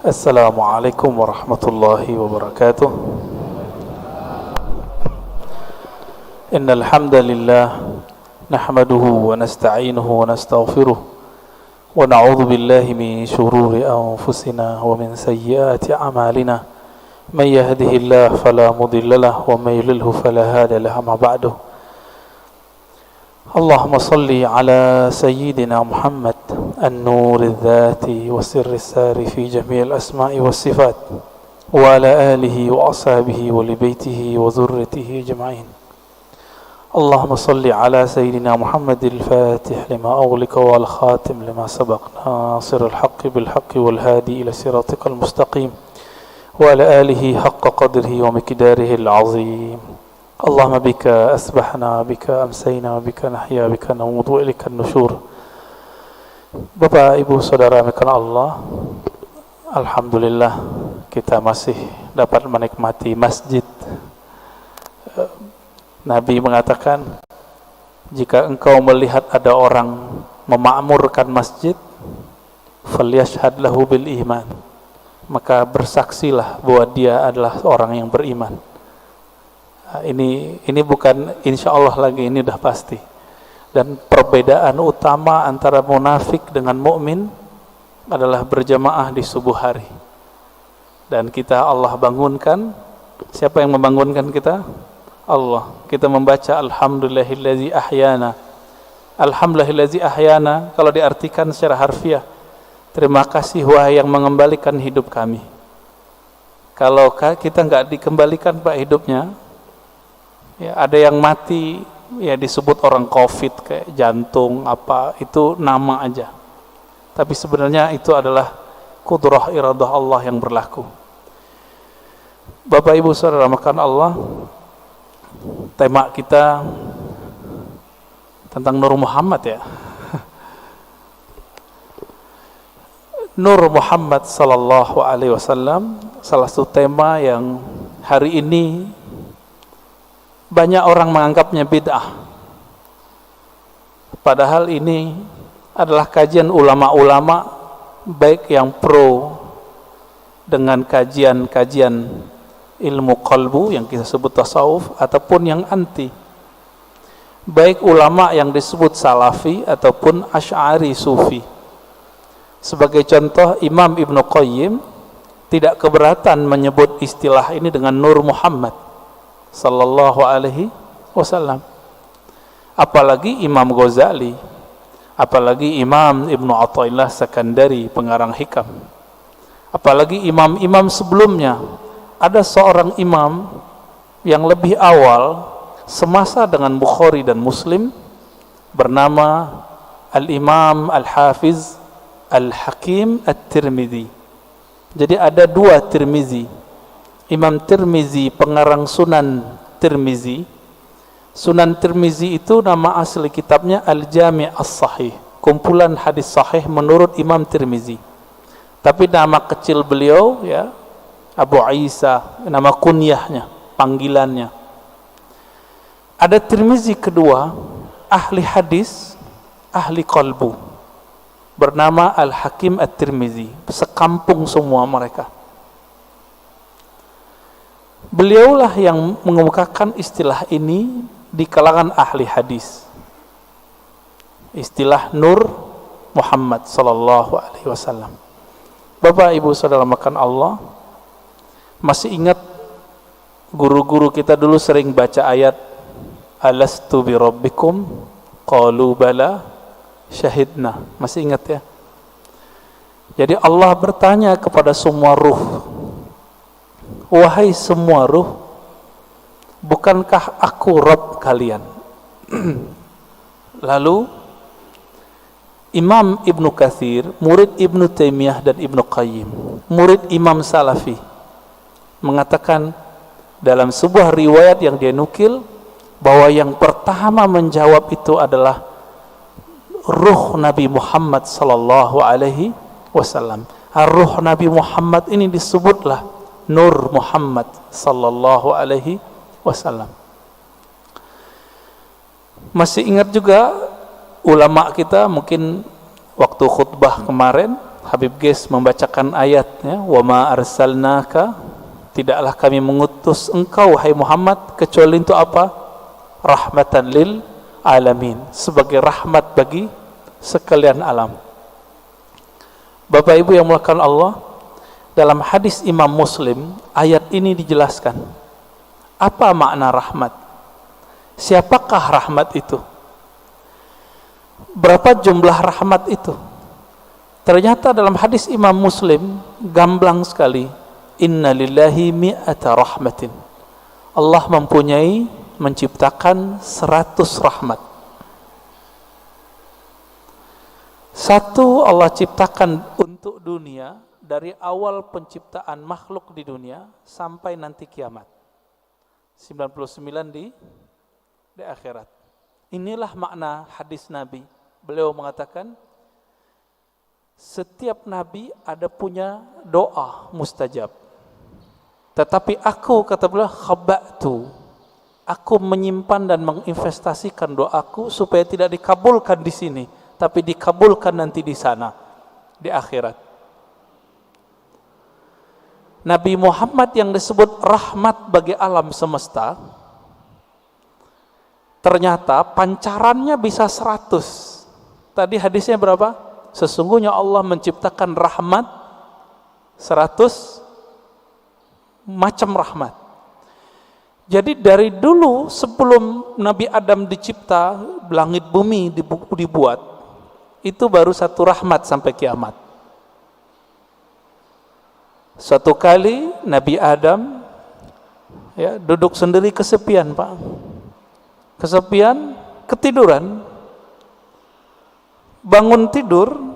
السلام عليكم ورحمة الله وبركاته. إن الحمد لله نحمده ونستعينه ونستغفره ونعوذ بالله من شرور أنفسنا ومن سيئات أعمالنا. من يهده الله فلا مضل له ومن يضلل فلا هادي له. أما بعد، اللهم صل على سيدنا محمد النور الذات وسر السار في جميع الأسماء والصفات وعلى آله وأصحابه ولبيته وذريته أجمعين. اللهم صل على سيدنا محمد الفاتح لما أغلق والخاتم لما سبق ناصر الحق بالحق والهادي إلى صراطك المستقيم وعلى آله حق قدره ومقداره العظيم. اللهم بك أسبحنا بك أمسينا بك نحيا بك نموت وإليك النشور. Bapak, Ibu, Saudara mekana Allah, alhamdulillah kita masih dapat menikmati masjid. Nabi mengatakan, jika engkau melihat ada orang memakmurkan masjid, falyashhad lahu bil iman, maka bersaksilah bahwa dia adalah orang yang beriman. Ini bukan insya Allah lagi, ini udah pasti. Dan perbedaan utama antara munafik dengan mukmin adalah berjamaah di subuh hari. Dan kita Allah bangunkan. Siapa yang membangunkan kita? Allah. Kita membaca alhamdulillahillazi ahyana. Alhamdulillahillazi ahyana kalau diartikan secara harfiah, terima kasih wahai yang mengembalikan hidup kami. Kalau kita enggak dikembalikan Pak hidupnya, ya ada yang mati, ya disebut orang COVID kayak jantung apa, itu nama aja. Tapi sebenarnya itu adalah kudrah iradah Allah yang berlaku. Bapak Ibu Saudara makan Allah, tema kita tentang Nur Muhammad ya. Nur Muhammad sallallahu alaihi wasallam, salah satu tema yang hari ini banyak orang menganggapnya bid'ah. Padahal ini adalah kajian ulama-ulama, baik yang pro dengan kajian-kajian ilmu qalbu yang kita sebut tasawuf, ataupun yang anti. Baik ulama yang disebut salafi ataupun asy'ari sufi. Sebagai contoh, Imam Ibnu Qayyim tidak keberatan menyebut istilah ini dengan Nur Muhammad sallallahu alaihi wasallam. Apalagi Imam Ghazali, apalagi Imam Ibnu Athaillah Sakandari pengarang Hikam, apalagi imam-imam sebelumnya. Ada seorang imam yang lebih awal semasa dengan Bukhari dan Muslim bernama Al-Imam Al-Hafiz Al-Hakim At-Tirmidzi. Jadi ada dua Tirmizi. Imam Tirmizi pengarang Sunan Tirmizi. Sunan Tirmizi itu nama asli kitabnya Al-Jami' As-Sahih, kumpulan hadis sahih menurut Imam Tirmizi. Tapi nama kecil beliau ya Abu Isa, nama kunyahnya, panggilannya. Ada Tirmizi kedua, ahli hadis, ahli qalbu, bernama Al-Hakim At-Tirmizi. Sekampung semua mereka. Beliaulah yang mengemukakan istilah ini di kalangan ahli hadis. Istilah Nur Muhammad sallallahu alaihi wasallam. Bapak Ibu Saudara makan Allah, masih ingat guru-guru kita dulu sering baca ayat alastu bi rabbikum qalu bala syahidna. Masih ingat ya? Jadi Allah bertanya kepada semua ruh, wahai semua ruh, bukankah aku Rabb kalian? Lalu Imam Ibnu Katsir, murid Ibnu Taimiyah dan Ibnu Qayyim, murid Imam Salafi, mengatakan dalam sebuah riwayat yang dia nukil bahwa yang pertama menjawab itu adalah ruh Nabi Muhammad sallallahu alaihi wasallam. Ruh Nabi Muhammad ini disebutlah Nur Muhammad sallallahu alaihi wasallam. Masih ingat juga ulama kita mungkin waktu khutbah kemarin Habib Ges membacakan ayatnya, wa ma arsalnaka, tidaklah kami mengutus engkau hai Muhammad kecuali untuk apa? Rahmatan lil alamin, sebagai rahmat bagi sekalian alam. Bapak Ibu yang dimuliakan Allah, dalam hadis Imam Muslim ayat ini dijelaskan apa makna rahmat, siapakah rahmat itu, berapa jumlah rahmat itu. Ternyata dalam hadis Imam Muslim gamblang sekali, inna lillahi mi'ata rahmatin, Allah mempunyai, menciptakan 100 rahmat. Satu Allah ciptakan untuk dunia dari awal penciptaan makhluk di dunia sampai nanti kiamat. 99 di akhirat. Inilah makna hadis Nabi. Beliau mengatakan setiap nabi ada punya doa mustajab. Tetapi aku, kata beliau, khaba'tu, aku menyimpan dan menginvestasikan doaku supaya tidak dikabulkan di sini, tapi dikabulkan nanti di sana, di akhirat. Nabi Muhammad yang disebut rahmat bagi alam semesta, ternyata pancarannya bisa 100. Tadi hadisnya berapa? Sesungguhnya Allah menciptakan rahmat 100 macam rahmat. Jadi dari dulu sebelum Nabi Adam dicipta, langit bumi dibuat, itu baru satu rahmat sampai kiamat. Suatu kali Nabi Adam duduk sendiri kesepian, Pak. Kesepian, ketiduran. Bangun tidur,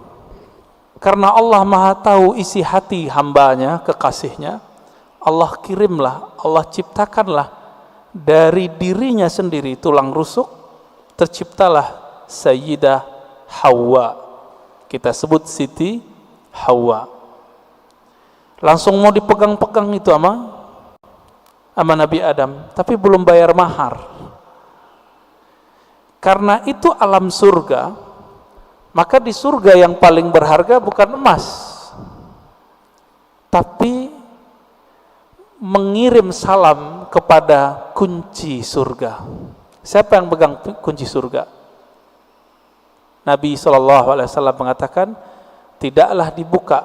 karena Allah Maha tahu isi hati hambanya, kekasihnya, Allah kirimlah, Allah ciptakanlah dari dirinya sendiri tulang rusuk, terciptalah Sayyidah Hawa. Kita sebut Siti Hawa. Langsung mau dipegang-pegang itu sama Nabi Adam, tapi belum bayar mahar. Karena itu alam surga, maka di surga yang paling berharga bukan emas, tapi mengirim salam kepada kunci surga. Siapa yang pegang kunci surga? Nabi SAW mengatakan, tidaklah dibuka,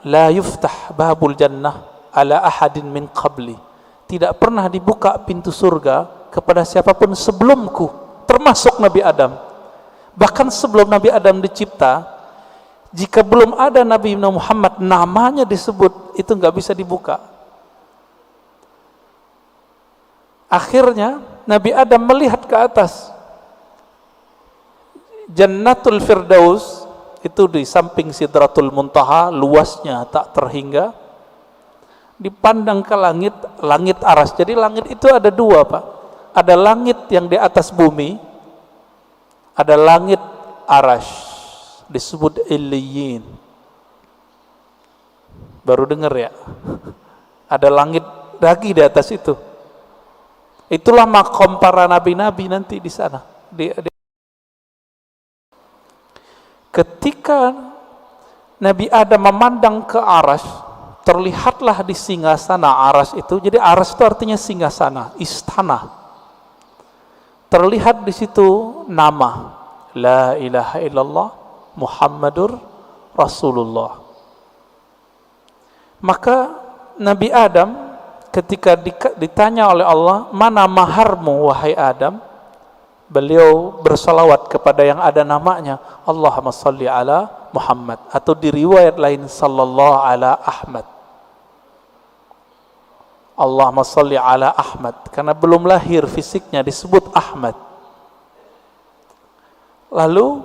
la yuftah babul jannah ala ahadin min qabli, tidak pernah dibuka pintu surga kepada siapapun sebelumku, termasuk Nabi Adam. Bahkan sebelum Nabi Adam dicipta, jika belum ada Nabi Muhammad namanya disebut, itu nggak bisa dibuka. Akhirnya Nabi Adam melihat ke atas, Jannatul Firdaus itu di samping Sidratul Muntaha, luasnya tak terhingga. Dipandang ke langit, langit aras. Jadi langit itu ada dua, Pak. Ada langit yang di atas bumi, ada langit arash, disebut Illiyin. Baru dengar ya? Ada langit lagi di atas itu. Itulah makom para nabi-nabi nanti di sana. Ketika Nabi Adam memandang ke arash, terlihatlah di singgasana arash itu. Jadi arash itu artinya singgasana, istana. Terlihat di situ nama La ilaha illallah Muhammadur Rasulullah. Maka Nabi Adam ketika ditanya oleh Allah, mana maharmu wahai Adam? Beliau bersalawat kepada yang ada namanya, Allahumma salli ala Muhammad, atau di riwayat lain sallallahu ala Ahmad. Allahumma salli ala Ahmad, karena belum lahir fisiknya disebut Ahmad. Lalu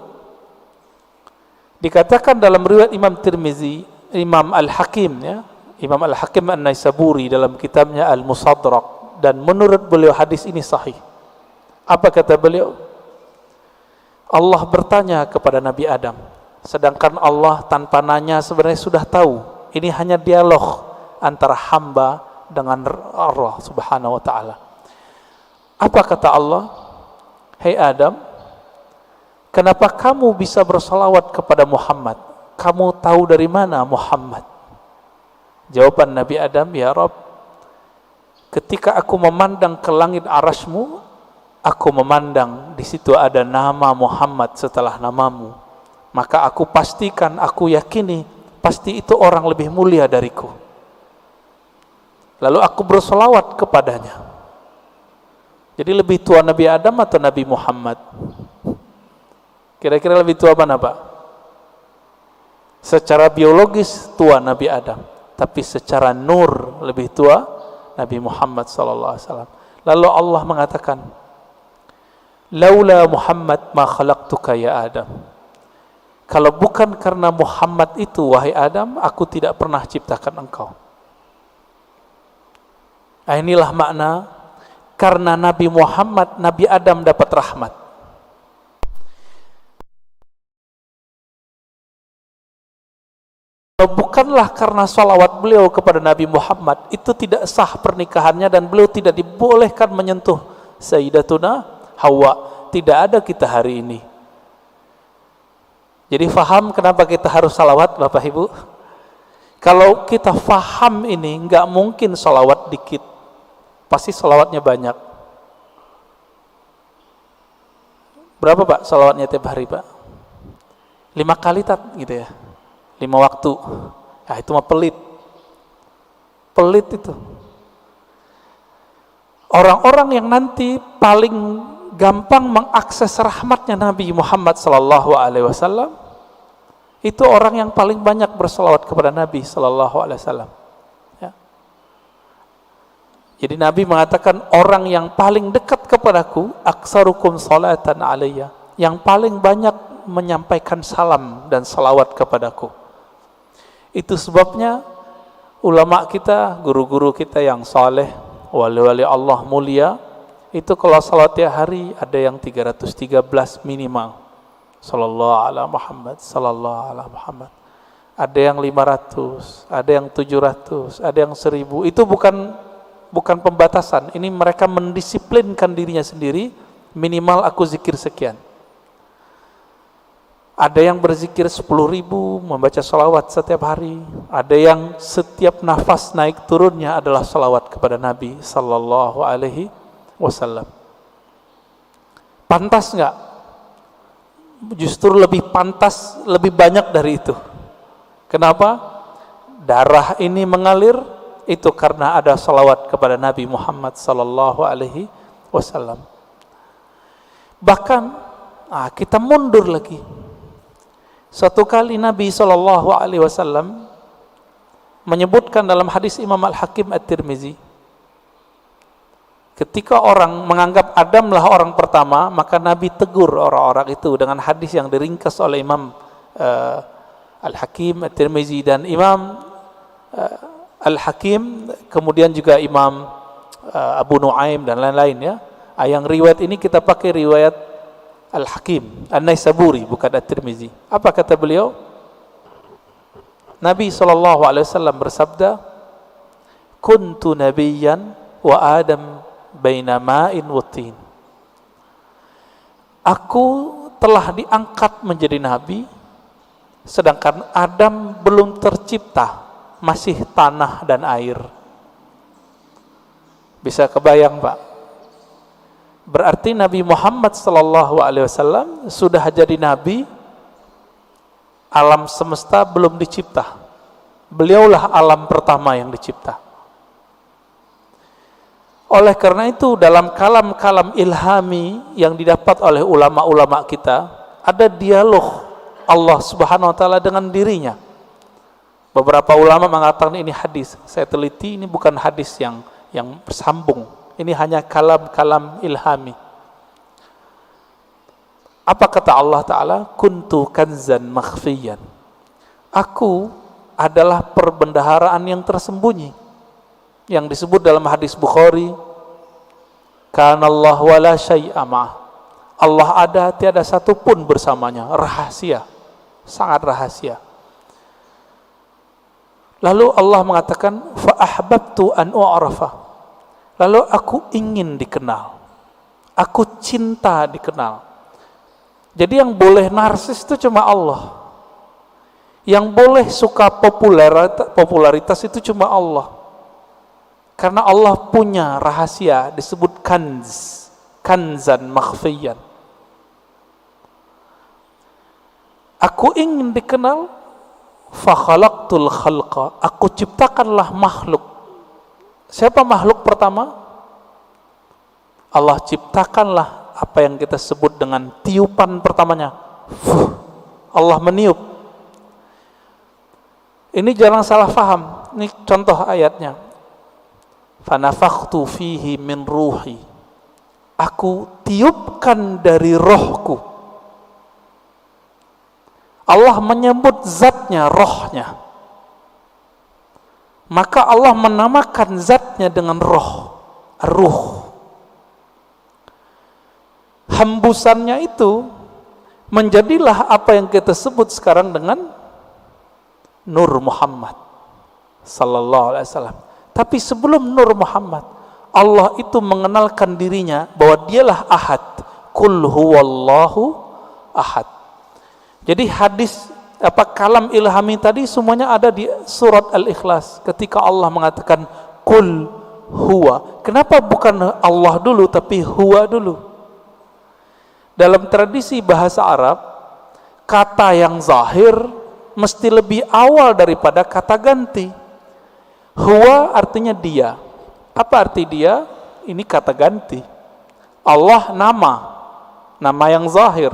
dikatakan dalam riwayat Imam Tirmizi, Imam Al-Hakim Imam Al-Hakim An-Naisaburi dalam kitabnya Al-Musadrak, dan menurut beliau hadis ini sahih. Apa kata beliau? Allah bertanya kepada Nabi Adam, sedangkan Allah tanpa nanya sebenarnya sudah tahu. Ini hanya dialog antara hamba dengan Allah Subhanahu wa taala. Apa kata Allah? Hei Adam, kenapa kamu bisa bersalawat kepada Muhammad? kamu tahu dari mana Muhammad? Jawaban Nabi Adam, ya Rabb, ketika aku memandang ke langit arasmu, aku memandang di situ ada nama Muhammad setelah namamu. Maka aku pastikan, aku yakini, pasti itu orang lebih mulia dariku. Lalu aku bersolawat kepadanya. Jadi lebih tua Nabi Adam atau Nabi Muhammad? Kira-kira lebih tua mana Pak? Secara biologis tua Nabi Adam, tapi secara nur lebih tua Nabi Muhammad SAW. Lalu Allah mengatakan, laula Muhammad ma khalaqtuka ya Adam. Kalau bukan karena Muhammad itu, wahai Adam, aku tidak pernah ciptakan engkau. Inilah makna karena Nabi Muhammad, Nabi Adam dapat rahmat. Kalau bukanlah karena salawat beliau kepada Nabi Muhammad, itu tidak sah pernikahannya dan beliau tidak dibolehkan menyentuh Sayyidatuna Hawa. Tidak ada kita hari ini. Jadi faham kenapa kita harus salawat Bapak Ibu? Kalau kita faham ini, nggak mungkin salawat dikit, pasti salawatnya banyak. Berapa Pak salawatnya tiap hari Pak? 5 kali gitu ya, 5 waktu. Nah itu mah pelit itu. Orang-orang yang nanti paling gampang mengakses rahmatnya Nabi Muhammad SAW, itu orang yang paling banyak berselawat kepada Nabi SAW. Ya. Jadi Nabi mengatakan, orang yang paling dekat kepadaku, aksarukum salatan alayya, yang paling banyak menyampaikan salam dan salawat kepadaku. Itu sebabnya ulama kita, guru-guru kita yang saleh, wali-wali Allah mulia, itu kalau salat tiap hari ada yang 313 minimal. Sallallahu ala Muhammad, sallallahu ala Muhammad. Ada yang 500, ada yang 700, ada yang 1000. Itu bukan pembatasan. Ini mereka mendisiplinkan dirinya sendiri, minimal aku zikir sekian. Ada yang berzikir 10.000, membaca salawat setiap hari. Ada yang setiap nafas naik turunnya adalah salawat kepada Nabi sallallahu alaihi wasallam. Pantas nggak? Justru lebih pantas, lebih banyak dari itu. Kenapa? Darah ini mengalir itu karena ada salawat kepada Nabi Muhammad sallallahu alaihi wasallam. Bahkan kita mundur lagi. Suatu kali Nabi sallallahu alaihi wasallam menyebutkan dalam hadis Imam Al-Hakim At-Tirmizi, ketika orang menganggap Adamlah orang pertama, maka Nabi tegur orang-orang itu dengan hadis yang diringkas oleh Imam Al-Hakim At-Tirmizi dan Imam Al-Hakim, kemudian juga Imam Abu Nuaim dan lain-lain ya. Yang riwayat ini kita pakai riwayat Al-Hakim An-Naisaburi, bukan At-Tirmizi. Apa kata beliau? Nabi SAW bersabda, kuntu nabiyyan wa Adam baina ma'in wa tin. Aku telah diangkat menjadi nabi, sedangkan Adam belum tercipta, masih tanah dan air. Bisa kebayang Pak? Berarti Nabi Muhammad SAW sudah jadi nabi, alam semesta belum dicipta. Beliaulah alam pertama yang dicipta. Oleh karena itu dalam kalam-kalam ilhami yang didapat oleh ulama-ulama kita, ada dialog Allah Subhanahu wa taala dengan dirinya. Beberapa ulama mengatakan ini hadis. Saya teliti, ini bukan hadis yang bersambung. Ini hanya kalam-kalam ilhami. Apa kata Allah Ta'ala? Kuntu kanzan makhfiyan. Aku adalah perbendaharaan yang tersembunyi. Yang disebut dalam hadis Bukhari, Kanallah wala syai'a ma'ah. Allah ada, tiada satu pun bersamanya. Rahasia, sangat rahasia. Lalu Allah mengatakan, fa ahbabtu an u'rafa. Lalu aku ingin dikenal, aku cinta dikenal. Jadi yang boleh narsis itu cuma Allah. Yang boleh suka popularitas itu cuma Allah. Karena Allah punya rahasia disebut kanz, kanzan makhfiyan. Aku ingin dikenal, fa khalaqtul khalqa, aku ciptakanlah makhluk. Siapa makhluk pertama? Allah ciptakanlah apa yang kita sebut dengan tiupan pertamanya. Allah meniup. Ini jangan salah faham. Ini contoh ayatnya. Fanafakhtu fihi min ruhi. Aku tiupkan dari rohku. Allah menyebut zatnya, rohnya. Maka Allah menamakan zatnya dengan roh, ruh. Hembusannya itu menjadilah apa yang kita sebut sekarang dengan Nur Muhammad sallallahu alaihi wasallam. Tapi sebelum Nur Muhammad, Allah itu mengenalkan dirinya bahwa dialah Ahad. Qul huwallahu ahad. Jadi hadis kalam ilhami tadi semuanya ada di surat Al-Ikhlas ketika Allah mengatakan Qul huwa. Kenapa bukan Allah dulu tapi huwa dulu? Dalam tradisi bahasa Arab, kata yang zahir mesti lebih awal daripada kata ganti. Huwa artinya dia. Apa arti dia? Ini kata ganti. Allah nama yang zahir.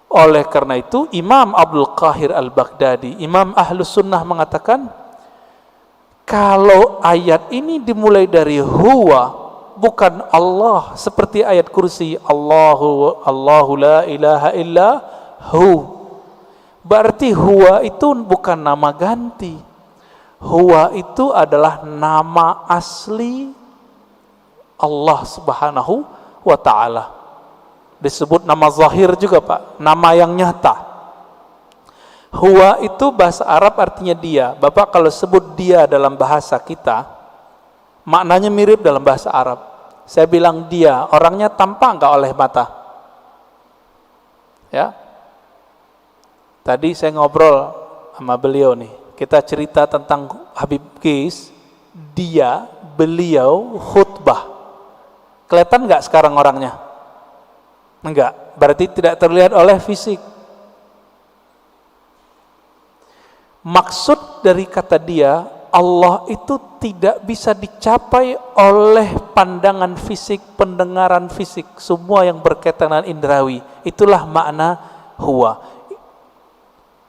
Oleh karena itu Imam Abdul Qahir Al-Baghdadi, Imam Ahlus Sunnah mengatakan, kalau ayat ini dimulai dari huwa, bukan Allah, seperti ayat kursi Allahu la ilaha illa hu, berarti huwa itu bukan nama ganti. Huwa itu adalah nama asli Allah Subhanahu wa ta'ala. Disebut nama zahir juga Pak, nama yang nyata. Huwa itu bahasa Arab artinya dia. Bapak kalau sebut dia dalam bahasa kita, maknanya mirip dalam bahasa Arab. Saya bilang dia, orangnya tampak enggak oleh mata? Ya. Tadi saya ngobrol sama beliau nih. Kita cerita tentang Habib Qais, beliau khutbah. Kelihatan enggak sekarang orangnya? Enggak, berarti tidak terlihat oleh fisik. Maksud dari kata dia, Allah itu tidak bisa dicapai oleh pandangan fisik, pendengaran fisik, semua yang berkaitan dengan indrawi. Itulah makna huwa.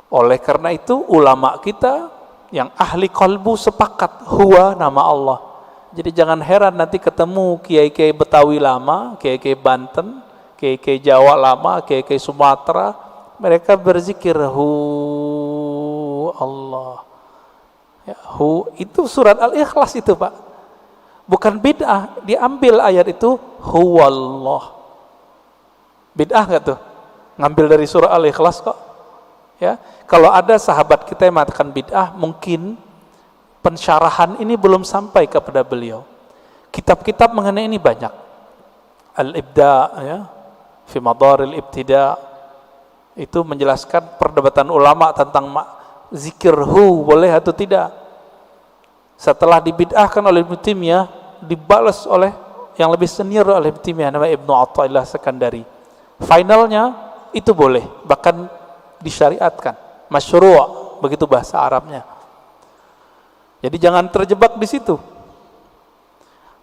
Oleh karena itu ulama kita yang ahli qalbu sepakat huwa nama Allah. Jadi jangan heran nanti ketemu kiai-kiai Betawi lama, kiai-kiai Banten, kiai-kiai Jawa lama, kiai-kiai Sumatera, mereka berzikir hu Allah. Ya, hu itu surat Al-Ikhlas itu Pak. Bukan bid'ah, diambil ayat itu huwallah. Bid'ah enggak tuh? Ngambil dari surah Al-Ikhlas kok. Ya, kalau ada sahabat kita yang mengatakan bid'ah, mungkin pensyarahan ini belum sampai kepada beliau. Kitab-kitab mengenai ini banyak. Al-Ibda, ya, fi Madaril Ibtida, itu menjelaskan perdebatan ulama tentang zikir hu boleh atau tidak. Setelah dibid'ahkan oleh Ibnu Taimiyah, dibalas oleh yang lebih senior oleh Ibnu Taimiyah, namanya Ibnu Athaillah Sekandari. Finalnya itu boleh, bahkan disyariatkan, masyru', begitu bahasa Arabnya. Jadi jangan terjebak di situ.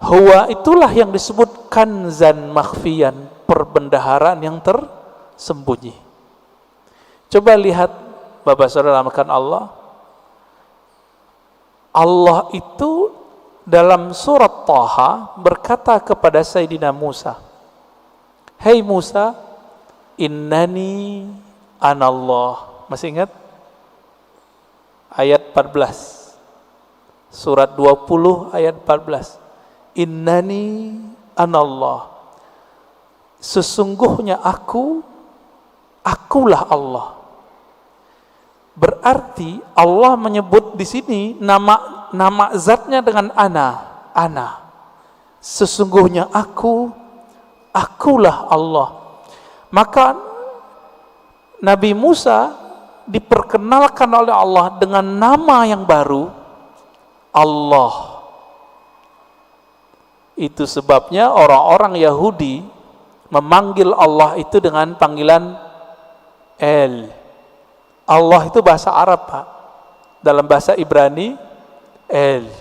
Huwa itulah yang disebut kanzan makhfiyan, perbendaharaan yang tersembunyi. Coba lihat Bapak Saudara makan Allah. Allah itu dalam surat Taha berkata kepada Sayyidina Musa, "Hei Musa, innani anallah." Masih ingat? Ayat 14. Surat 20 ayat 14. Innani anallah. Sesungguhnya akulah Allah. Berarti Allah menyebut di sini nama zatnya dengan ana. Sesungguhnya akulah Allah. Maka Nabi Musa diperkenalkan oleh Allah dengan nama yang baru, Allah. Itu sebabnya orang-orang Yahudi memanggil Allah itu dengan panggilan El. Allah itu bahasa Arab, Pak. Dalam bahasa Ibrani, El.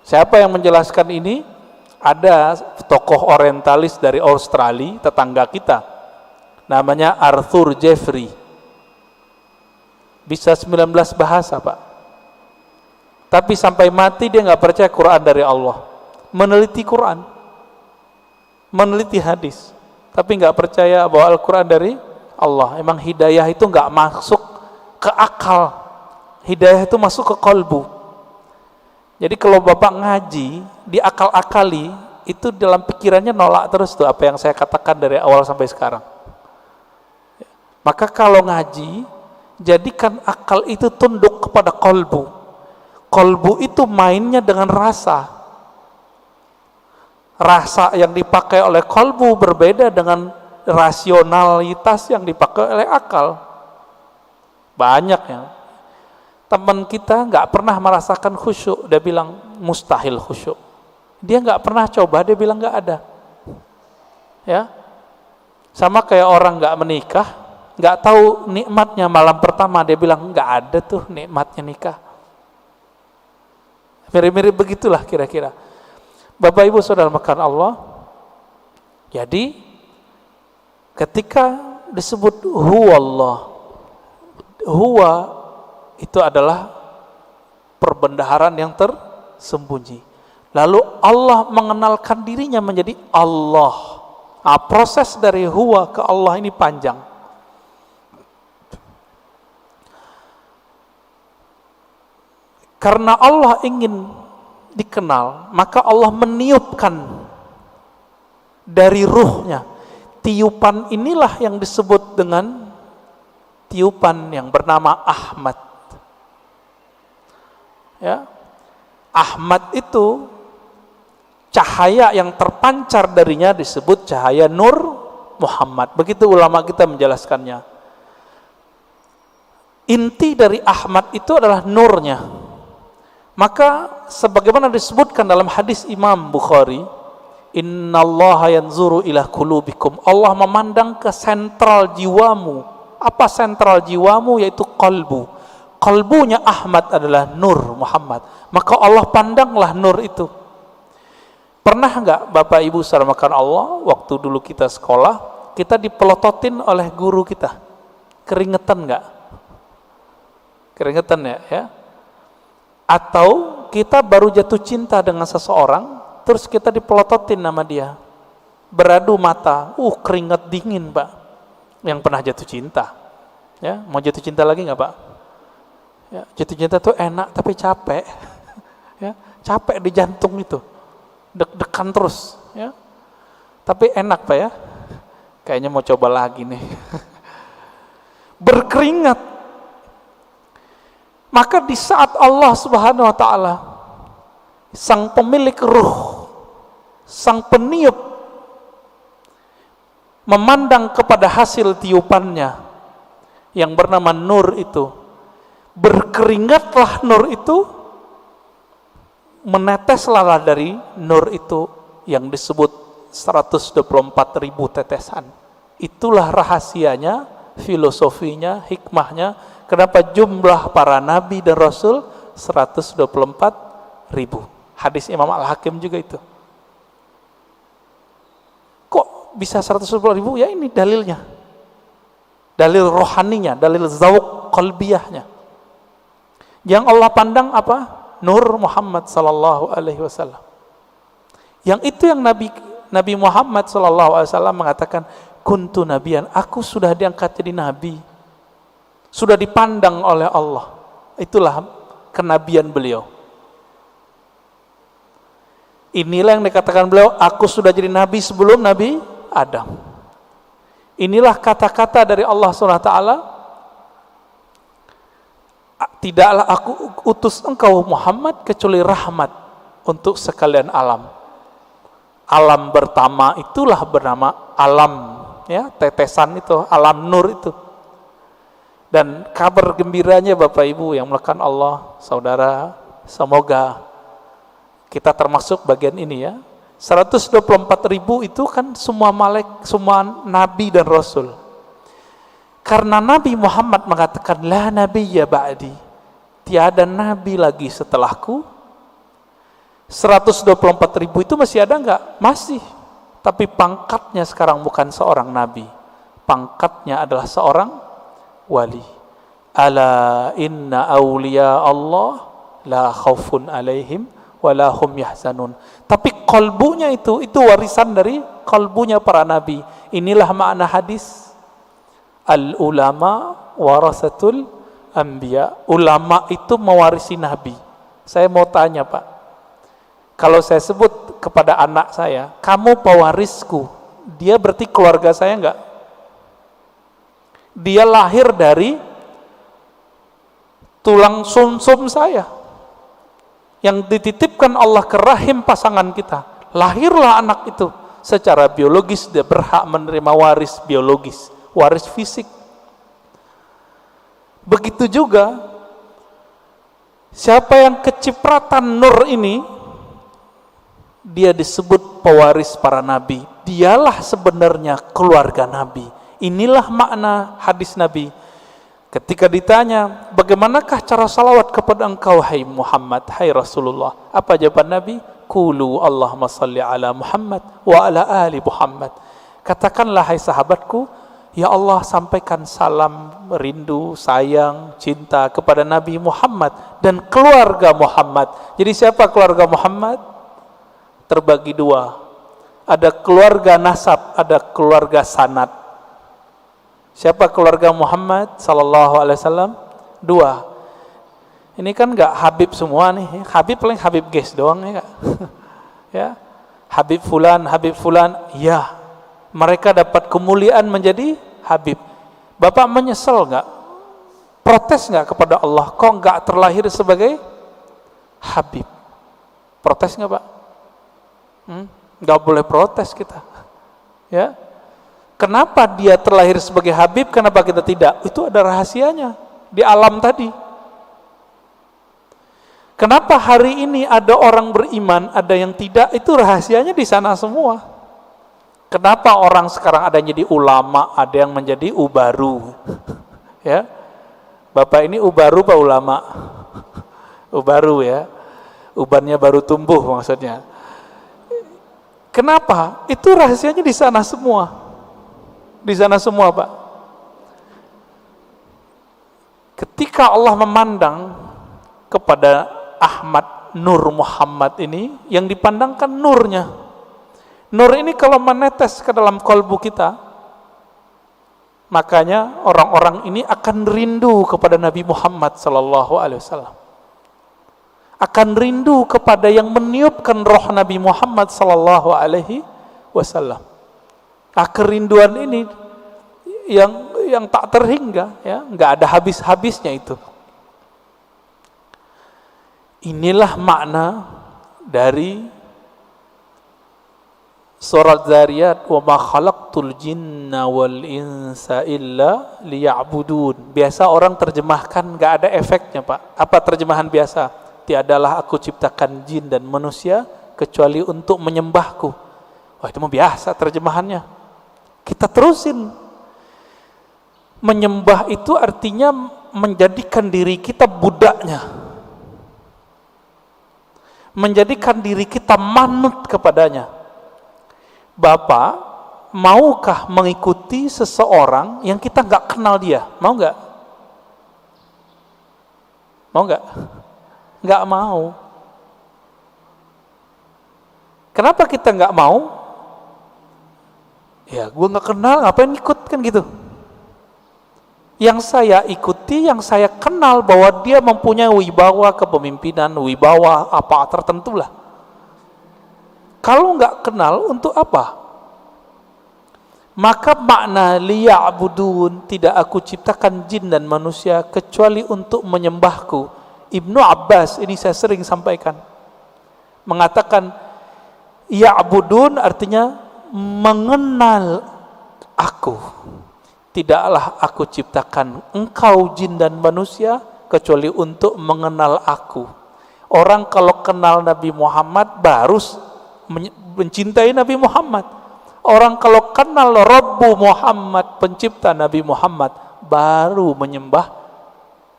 Siapa yang menjelaskan ini? Ada tokoh orientalis dari Australia, tetangga kita. Namanya Arthur Jeffrey. Bisa 19 bahasa, Pak. Tapi sampai mati dia nggak percaya Quran dari Allah. Meneliti Quran, meneliti hadis, tapi nggak percaya bahwa Al-Quran dari Allah. Emang hidayah itu nggak masuk ke akal, hidayah itu masuk ke kolbu. Jadi kalau Bapak ngaji, diakal-akali, itu dalam pikirannya nolak terus tuh apa yang saya katakan dari awal sampai sekarang. Maka kalau ngaji, jadikan akal itu tunduk kepada kolbu. Kolbu itu mainnya dengan rasa. Rasa yang dipakai oleh kolbu berbeda dengan rasionalitas yang dipakai oleh akal. Banyak ya. Teman kita nggak pernah merasakan khusyuk, dia bilang mustahil khusyuk. Dia nggak pernah coba, dia bilang nggak ada. Ya, sama kayak orang nggak menikah, nggak tahu nikmatnya malam pertama, dia bilang nggak ada tuh nikmatnya nikah. Mirip-mirip begitulah kira-kira. Bapak Ibu Saudara makan Allah. Jadi ketika disebut huwa Allah, huwa itu adalah perbendaharaan yang tersembunyi. Lalu Allah mengenalkan dirinya menjadi Allah. Nah, proses dari huwa ke Allah ini panjang. Karena Allah ingin dikenal, maka Allah meniupkan dari ruhnya. Tiupan inilah yang disebut dengan tiupan yang bernama Ahmad. Ya, Ahmad itu cahaya yang terpancar darinya disebut cahaya Nur Muhammad. Begitu ulama kita menjelaskannya. Inti dari Ahmad itu adalah nurnya. Maka sebagaimana disebutkan dalam hadis Imam Bukhari, innallaha yanzuru ila qulubikum. Allah memandang ke sentral jiwamu. Apa sentral jiwamu? Yaitu qalbu. Kalbunya Ahmad adalah Nur Muhammad. Maka Allah pandanglah Nur itu. Pernah enggak Bapak Ibu saudara makan Allah, waktu dulu kita sekolah, kita dipelototin oleh guru kita? Keringetan enggak? Keringetan ya? Atau kita baru jatuh cinta dengan seseorang, terus kita dipelototin nama dia. Beradu mata, keringat dingin, Pak. Yang pernah jatuh cinta. Ya, mau jatuh cinta lagi enggak, Pak? Ya, jatuh cinta tuh enak tapi capek. Ya, capek di jantung itu. Deg-degan terus, ya. Tapi enak, Pak ya. Kayaknya mau coba lagi nih. Berkeringat. Maka di saat Allah Subhanahu wa taala, sang pemilik ruh, sang peniup, memandang kepada hasil tiupannya yang bernama Nur itu, berkeringatlah Nur itu, meneteslah dari Nur itu yang disebut 124.000 tetesan. Itulah rahasianya, filosofinya, hikmahnya, kenapa jumlah para nabi dan rasul 124.000. Hadis Imam Al-Hakim juga itu. Kok bisa 124.000? Ya ini dalilnya. Dalil rohaninya, dalil zauq qalbiyahnya. Yang Allah pandang apa? Nur Muhammad sallallahu alaihi wasallam. Yang itu yang Nabi Muhammad sallallahu alaihi wasallam mengatakan, kuntu nabiyan, aku sudah diangkat jadi nabi. Sudah dipandang oleh Allah. Itulah kenabian beliau. Inilah yang dikatakan beliau, aku sudah jadi nabi sebelum Nabi Adam. Inilah kata-kata dari Allah SWT, tidaklah aku utus engkau Muhammad kecuali rahmat untuk sekalian alam. Alam pertama itulah bernama alam, ya, tetesan itu, alam nur itu. Dan kabar gembiranya Bapak Ibu yang melakukan Allah, saudara, semoga kita termasuk bagian ini ya. 124.000 itu kan semua semua nabi dan rasul. Karena Nabi Muhammad mengatakan la nabiyya ba'di, tiada nabi lagi setelahku. 124.000 itu masih ada enggak? Masih. Tapi pangkatnya sekarang bukan seorang nabi. Pangkatnya adalah seorang wali. Ala inna awliya Allah la khaufun alaihim wala hum yahzanun. Tapi kalbunya itu warisan dari kalbunya para nabi. Inilah makna hadis al ulama warasatul anbiya. Ulama itu mewarisi nabi. Saya mau tanya Pak, kalau saya sebut kepada anak saya, kamu pewarisku, dia berarti keluarga saya enggak? Dia lahir dari tulang sumsum saya yang dititipkan Allah ke rahim pasangan kita. Lahirlah anak itu, secara biologis dia berhak menerima waris biologis, waris fisik. Begitu juga siapa yang kecipratan nur ini, dia disebut pewaris para nabi. Dialah sebenarnya keluarga nabi. Inilah makna hadis Nabi. Ketika ditanya, bagaimanakah cara salawat kepada engkau hai Muhammad, hai Rasulullah? Apa jawaban Nabi? Qulu Allahumma salli ala Muhammad wa ala ali Muhammad. Katakanlah hai sahabatku, ya Allah sampaikan salam, rindu, sayang, cinta kepada Nabi Muhammad dan keluarga Muhammad. Jadi siapa keluarga Muhammad? Terbagi dua. Ada keluarga nasab, ada keluarga sanad. Siapa keluarga Muhammad sallallahu alaihi wasallam? Dua. Ini kan enggak Habib semua nih. Habib paling Habib guys doang ya Kak. Ya. Habib fulan, ya. Mereka dapat kemuliaan menjadi Habib. Bapak menyesal enggak? Protes enggak kepada Allah? Kok enggak terlahir sebagai Habib? Protes enggak Pak? Enggak boleh protes kita. Ya. Kenapa dia terlahir sebagai Habib, kenapa kita tidak? Itu ada rahasianya di alam tadi. Kenapa hari ini ada orang beriman, ada yang tidak? Itu rahasianya di sana semua. Kenapa orang sekarang ada yang jadi ulama, ada yang menjadi ubaru? Ya, Bapak ini ubaru Pak ulama? Ubaru ya, ubannya baru tumbuh maksudnya. Kenapa? Itu rahasianya di sana semua. Di sana semua Pak. Ketika Allah memandang kepada Ahmad Nur Muhammad ini, yang dipandangkan nurnya. Nur ini kalau menetes ke dalam kalbu kita, makanya orang-orang ini akan rindu kepada Nabi Muhammad sallallahu alaihi wasallam. Akan rindu kepada yang meniupkan roh Nabi Muhammad sallallahu alaihi wasallam. Kerinduan ini yang tak terhingga, ya, nggak ada habis-habisnya itu. Inilah makna dari surat Zariyat, wa ma khalaqtul jinna wal insa illa liya'budun. Biasa orang terjemahkan nggak ada efeknya Pak. Apa terjemahan biasa? Tiadalah aku ciptakan jin dan manusia kecuali untuk menyembahku. Wah, itu mah biasa terjemahannya. Kita terusin. Menyembah itu artinya menjadikan diri kita budaknya. Menjadikan diri kita manut kepadanya. Bapak, maukah mengikuti seseorang yang kita nggak kenal dia? Mau nggak? Mau nggak? Nggak mau. Kenapa kita nggak mau? Ya, gue nggak kenal, ngapain ikut kan gitu. Yang saya ikuti, yang saya kenal bahwa dia mempunyai wibawa kepemimpinan, wibawa apa tertentu lah. Kalau nggak kenal, untuk apa? Maka makna liya'budun, tidak aku ciptakan jin dan manusia kecuali untuk menyembahku. Ibnu Abbas, ini saya sering sampaikan, mengatakan ya'budun artinya mengenal aku. tidaklah aku ciptakan engkau jin dan manusia kecuali untuk mengenal aku. Orang kalau kenal Nabi Muhammad baru mencintai Nabi Muhammad. Orang kalau kenal Rabbu Muhammad, pencipta Nabi Muhammad, baru menyembah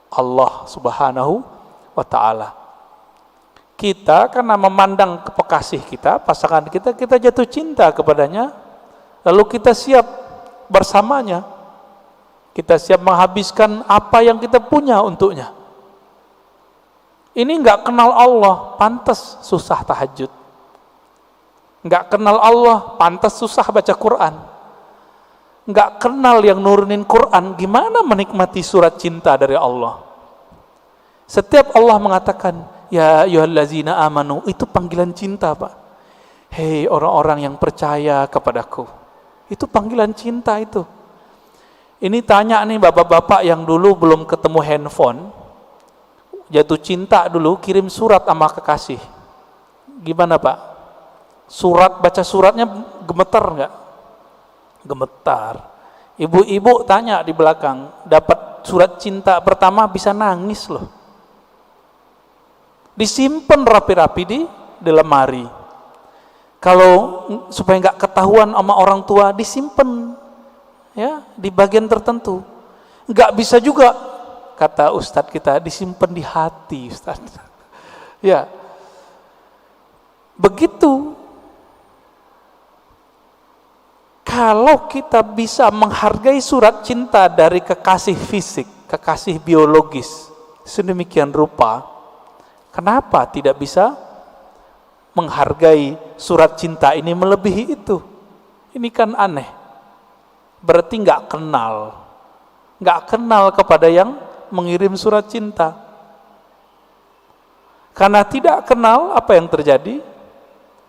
Allah Subhanahu wa ta'ala. Kita karena memandang kekasih kita, pasangan kita, kita jatuh cinta kepadanya, lalu kita siap bersamanya, kita siap menghabiskan apa yang kita punya untuknya. Ini enggak kenal Allah, pantas susah tahajud. Enggak kenal Allah, pantas susah baca Quran. Enggak kenal yang nurunin Quran, gimana menikmati surat cinta dari Allah? Setiap Allah mengatakan, ya ayyuhallazina amanu, itu panggilan cinta, Pak. Hei orang-orang yang percaya kepadaku. Itu panggilan cinta itu. Ini tanya nih bapak-bapak yang dulu belum ketemu handphone, jatuh cinta dulu, kirim surat sama kekasih. Gimana, Pak? Surat, baca suratnya gemetar enggak? Gemetar. Ibu-ibu tanya di belakang, dapat surat cinta pertama bisa nangis loh. Disimpan rapi-rapi di lemari. Kalau supaya nggak ketahuan sama orang tua, disimpan ya di bagian tertentu. Nggak bisa juga, kata Ustadz kita, disimpan di hati, Ustadz. Ya, begitu. Kalau kita bisa menghargai surat cinta dari kekasih fisik, kekasih biologis, sedemikian rupa, kenapa tidak bisa menghargai surat cinta ini melebihi itu? Ini kan aneh. Berarti nggak kenal kepada yang mengirim surat cinta. Karena tidak kenal, apa yang terjadi?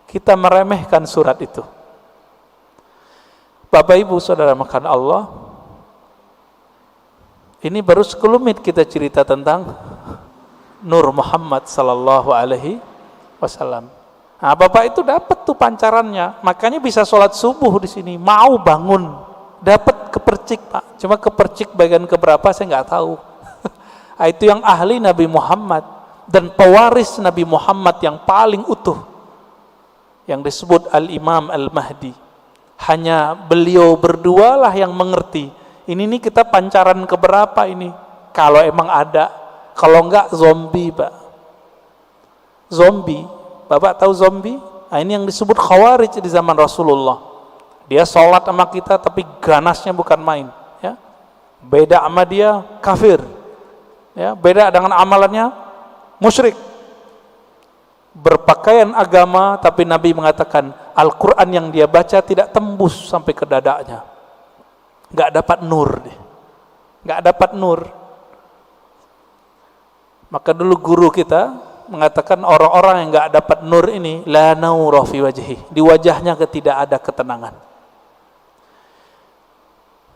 Kita meremehkan surat itu. Bapak Ibu Saudara makan Allah, ini baru sekelumit kita cerita tentang Nur Muhammad sallallahu alaihi wasallam. Nah, Bapak itu dapat tuh pancarannya, makanya bisa sholat subuh di sini, mau bangun, dapat kepercik, Pak. Cuma kepercik bagian keberapa saya nggak tahu. Itu yang ahli Nabi Muhammad dan pewaris Nabi Muhammad yang paling utuh, yang disebut Al-Imam Al-Mahdi. Hanya beliau berdua lah yang mengerti. Ini nih kita pancaran keberapa ini? Kalau emang ada, kalau enggak zombie, Pak. Zombie, Bapak tahu zombie? Nah, ini yang disebut khawarij di zaman Rasulullah. Dia sholat sama kita tapi ganasnya bukan main. Ya, beda sama dia kafir. Ya, beda dengan amalannya musyrik. Berpakaian agama, tapi Nabi mengatakan Al-Quran yang dia baca tidak tembus sampai ke dadanya. Gak dapat nur deh. Gak dapat nur. Maka dulu guru kita mengatakan orang-orang yang gak dapat nur ini la naura fi wajhi, di wajahnya tidak ada ketenangan.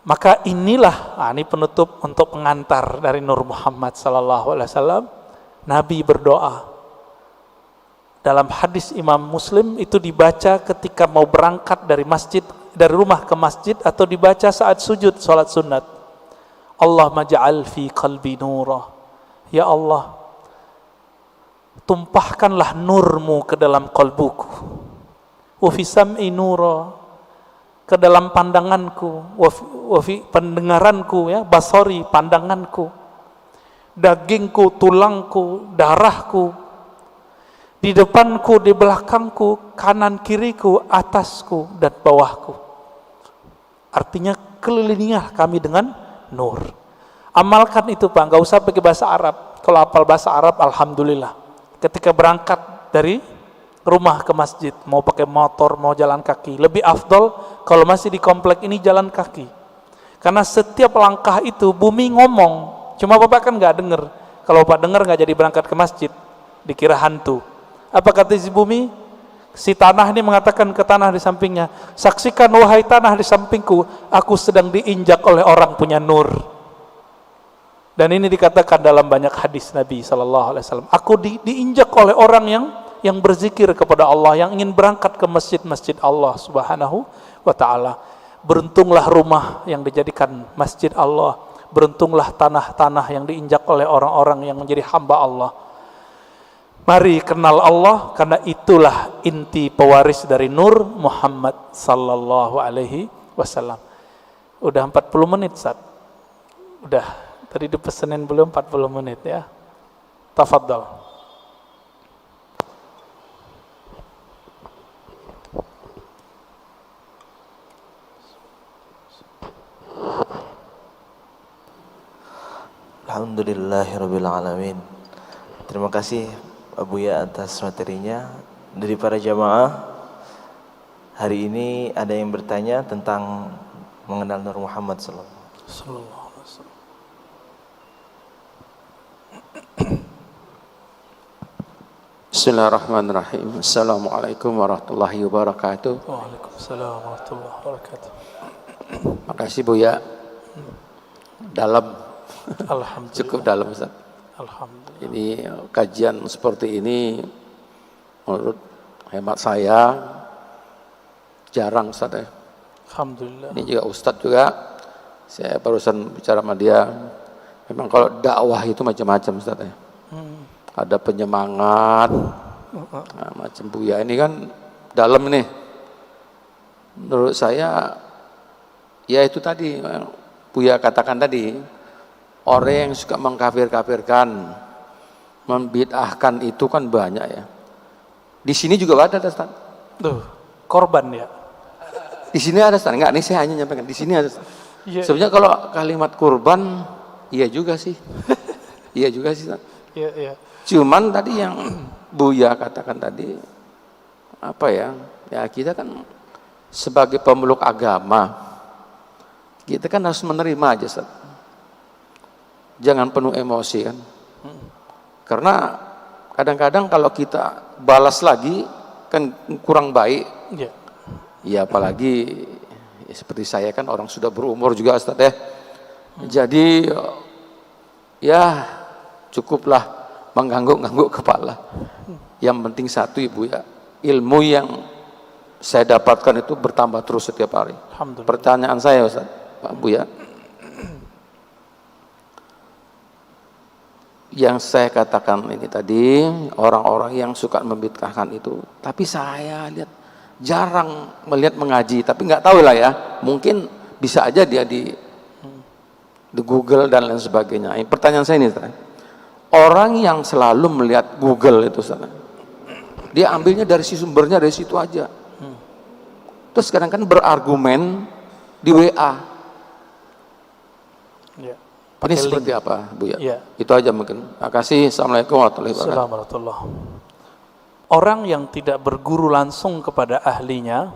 Maka inilah, ini penutup untuk pengantar dari Nur Muhammad sallallahu alaihi wasallam. Nabi berdoa. Dalam hadis Imam Muslim itu dibaca ketika mau berangkat dari masjid, dari rumah ke masjid, atau dibaca saat sujud salat sunat. Allahumma ja'al fi qalbi nura. Ya Allah, tumpahkanlah nurmu ke dalam kalbuku. Wa fi sam'i nura, ke dalam pandanganku. Wa fi pendengaranku, ya, basari, pandanganku. Dagingku, tulangku, darahku, di depanku, di belakangku, kanan kiriku, atasku, dan bawahku. Artinya kelilingilah kami dengan nur. Amalkan itu, Pak, nggak usah pakai bahasa Arab. Kalau hafal bahasa Arab, alhamdulillah. Ketika berangkat dari rumah ke masjid, mau pakai motor, mau jalan kaki, lebih afdol kalau masih di komplek ini jalan kaki. Karena setiap langkah itu bumi ngomong. Cuma Bapak kan nggak dengar. Kalau Bapak dengar nggak jadi berangkat ke masjid, dikira hantu. Apa kata si bumi? Si tanah ini mengatakan ke tanah di sampingnya, saksikan wahai tanah di sampingku, aku sedang diinjak oleh orang punya nur. Dan ini dikatakan dalam banyak hadis Nabi SAW. Aku diinjak oleh orang yang berzikir kepada Allah, yang ingin berangkat ke masjid-masjid Allah Subhanahu wa ta'ala. beruntunglah rumah yang dijadikan masjid Allah, beruntunglah tanah-tanah yang diinjak oleh orang-orang yang menjadi hamba Allah. Mari kenal Allah, karena itulah inti pewaris dari Nur Muhammad sallallahu alaihi wasallam. Udah 40 menit, Ustaz. Udah, tadi dipesenin belum 40 menit ya. Tafadhal. Alhamdulillahirabbil alamin. Terima kasih Pak Buya atas materinya. Dari para jamaah, hari ini ada yang bertanya tentang mengenal Nur Muhammad sallallahu alaihi wasallam. Bismillahirrahmanirrahim. Assalamualaikum warahmatullahi wabarakatuh. Waalaikumsalam warahmatullahi wabarakatuh. Makasih Buya. Dalam. Alhamdulillah. Cukup dalam, Ustaz. Alhamdulillah. Ini kajian seperti ini menurut hemat saya jarang, Ustaz ya. Alhamdulillah. Ini juga Ustaz juga, saya barusan bicara sama dia, memang kalau dakwah itu macam-macam, Ustaz ya. Ada penyemangat, nah, macam Buya ini kan dalam ini. Menurut saya, ya itu tadi Buya katakan tadi, orang yang suka mengkafir-kafirkan, membid'ahkan itu kan banyak ya. Di sini juga ada, Ustaz. Tuh, korban ya. Di sini ada, Ustaz. Enggak, ini saya hanya nyampaikan. Di sini ada, Ustaz. Ya. Sebenarnya kalau kalimat kurban, iya juga sih. Iya juga sih, Ustaz. Iya, iya. Cuman tadi yang Buya katakan tadi, apa ya? Ya kita kan sebagai pemeluk agama, kita kan harus menerima aja, Ustaz. Jangan penuh emosi kan. Karena kadang-kadang kalau kita balas lagi kan kurang baik. Ya. Ya apalagi ya, seperti saya kan orang sudah berumur juga, Ustaz ya. Jadi ya cukuplah mengangguk-angguk kepala. Yang penting satu Ibu ya, ilmu yang saya dapatkan itu bertambah terus setiap hari. Pertanyaan saya, Ustaz, Pak Buya, yang saya katakan ini tadi, orang-orang yang suka membid'ahkan itu, tapi saya lihat jarang melihat mengaji, tapi nggak tahu lah ya, mungkin bisa aja dia di Google dan lain sebagainya. Pertanyaan saya ini, orang yang selalu melihat Google itu, dia ambilnya dari sumbernya dari situ aja. Terus kadang kan berargumen di WA. Ya. Ini seperti apa, Bu ya? Ya? Itu aja mungkin. Terima kasih. Assalamualaikum warahmatullahi wabarakatuh. Orang yang tidak berguru langsung kepada ahlinya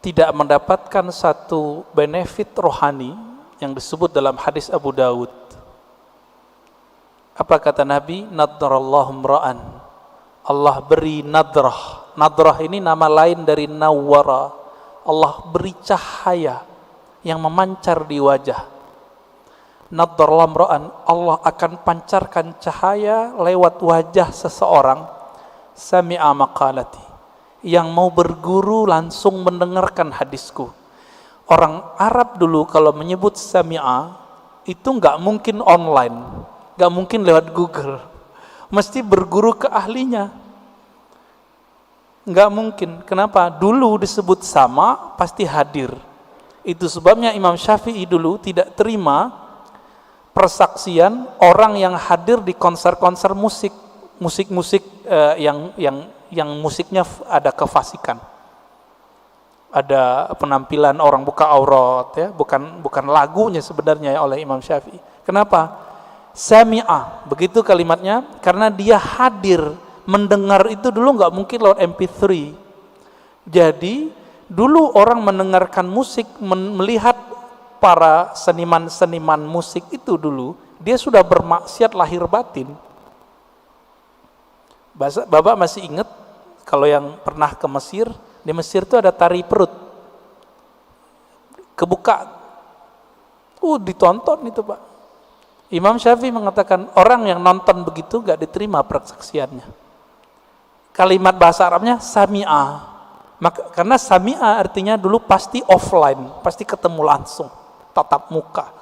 tidak mendapatkan satu benefit rohani yang disebut dalam hadis Abu Dawud. Apa kata Nabi? Nadrallahu mra'an. Allah beri nadrah. Nadrah ini nama lain dari nawwara. Allah beri cahaya yang memancar di wajah. Nadrallahu mra'an, Allah akan pancarkan cahaya lewat wajah seseorang sami'a maqalati, yang mau berguru langsung mendengarkan hadisku. Orang Arab dulu kalau menyebut sami'a itu nggak mungkin online, nggak mungkin lewat Google, mesti berguru ke ahlinya. Nggak mungkin. Kenapa? Dulu disebut sama pasti hadir. Itu sebabnya Imam Syafi'i dulu tidak terima persaksian orang yang hadir di konser-konser musik yang musiknya ada kefasikan, ada penampilan orang buka aurat ya, bukan lagunya sebenarnya ya, oleh Imam Syafi'i. Kenapa? Sami'ah, begitu kalimatnya, karena dia hadir mendengar itu dulu nggak mungkin lewat MP3. Jadi dulu orang mendengarkan musik, melihat para seniman-seniman musik itu dulu, dia sudah bermaksiat lahir batin. Bapak masih ingat kalau yang pernah ke Mesir, di Mesir itu ada tari perut, kebuka, ditonton itu Pak. Imam Syafi'i mengatakan orang yang nonton begitu gak diterima persaksiannya. Kalimat bahasa Arabnya sami'ah, Maka, karena sami'a artinya dulu pasti offline, pasti ketemu langsung, tatap muka.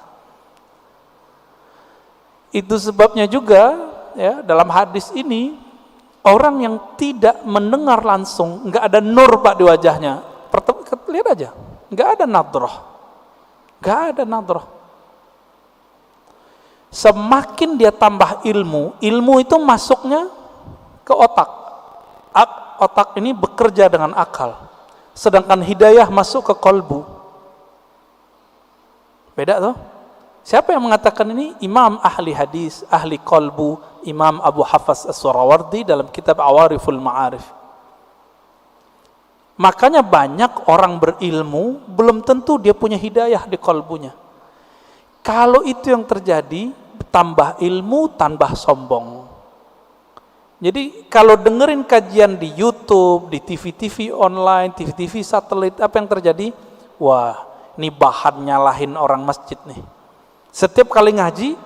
Itu sebabnya juga ya dalam hadis ini orang yang tidak mendengar langsung, nggak ada nur Pak di wajahnya. Lihat aja, nggak ada nadrah, nggak ada nadrah. Semakin dia tambah ilmu, ilmu itu masuknya ke otak. Otak ini bekerja dengan akal. Sedangkan hidayah masuk ke kolbu. Beda tuh. Siapa yang mengatakan ini? Imam ahli hadis, ahli kolbu, Imam Abu Hafs As-Surawardi dalam kitab Awariful Ma'arif. Makanya banyak orang berilmu, belum tentu dia punya hidayah di kolbunya. Kalau itu yang terjadi, tambah ilmu, tambah sombong. Jadi kalau dengerin kajian di YouTube, di TV-TV online, TV-TV satelit, apa yang terjadi? Wah, ini bahan nyalahin orang masjid nih. Setiap kali ngaji,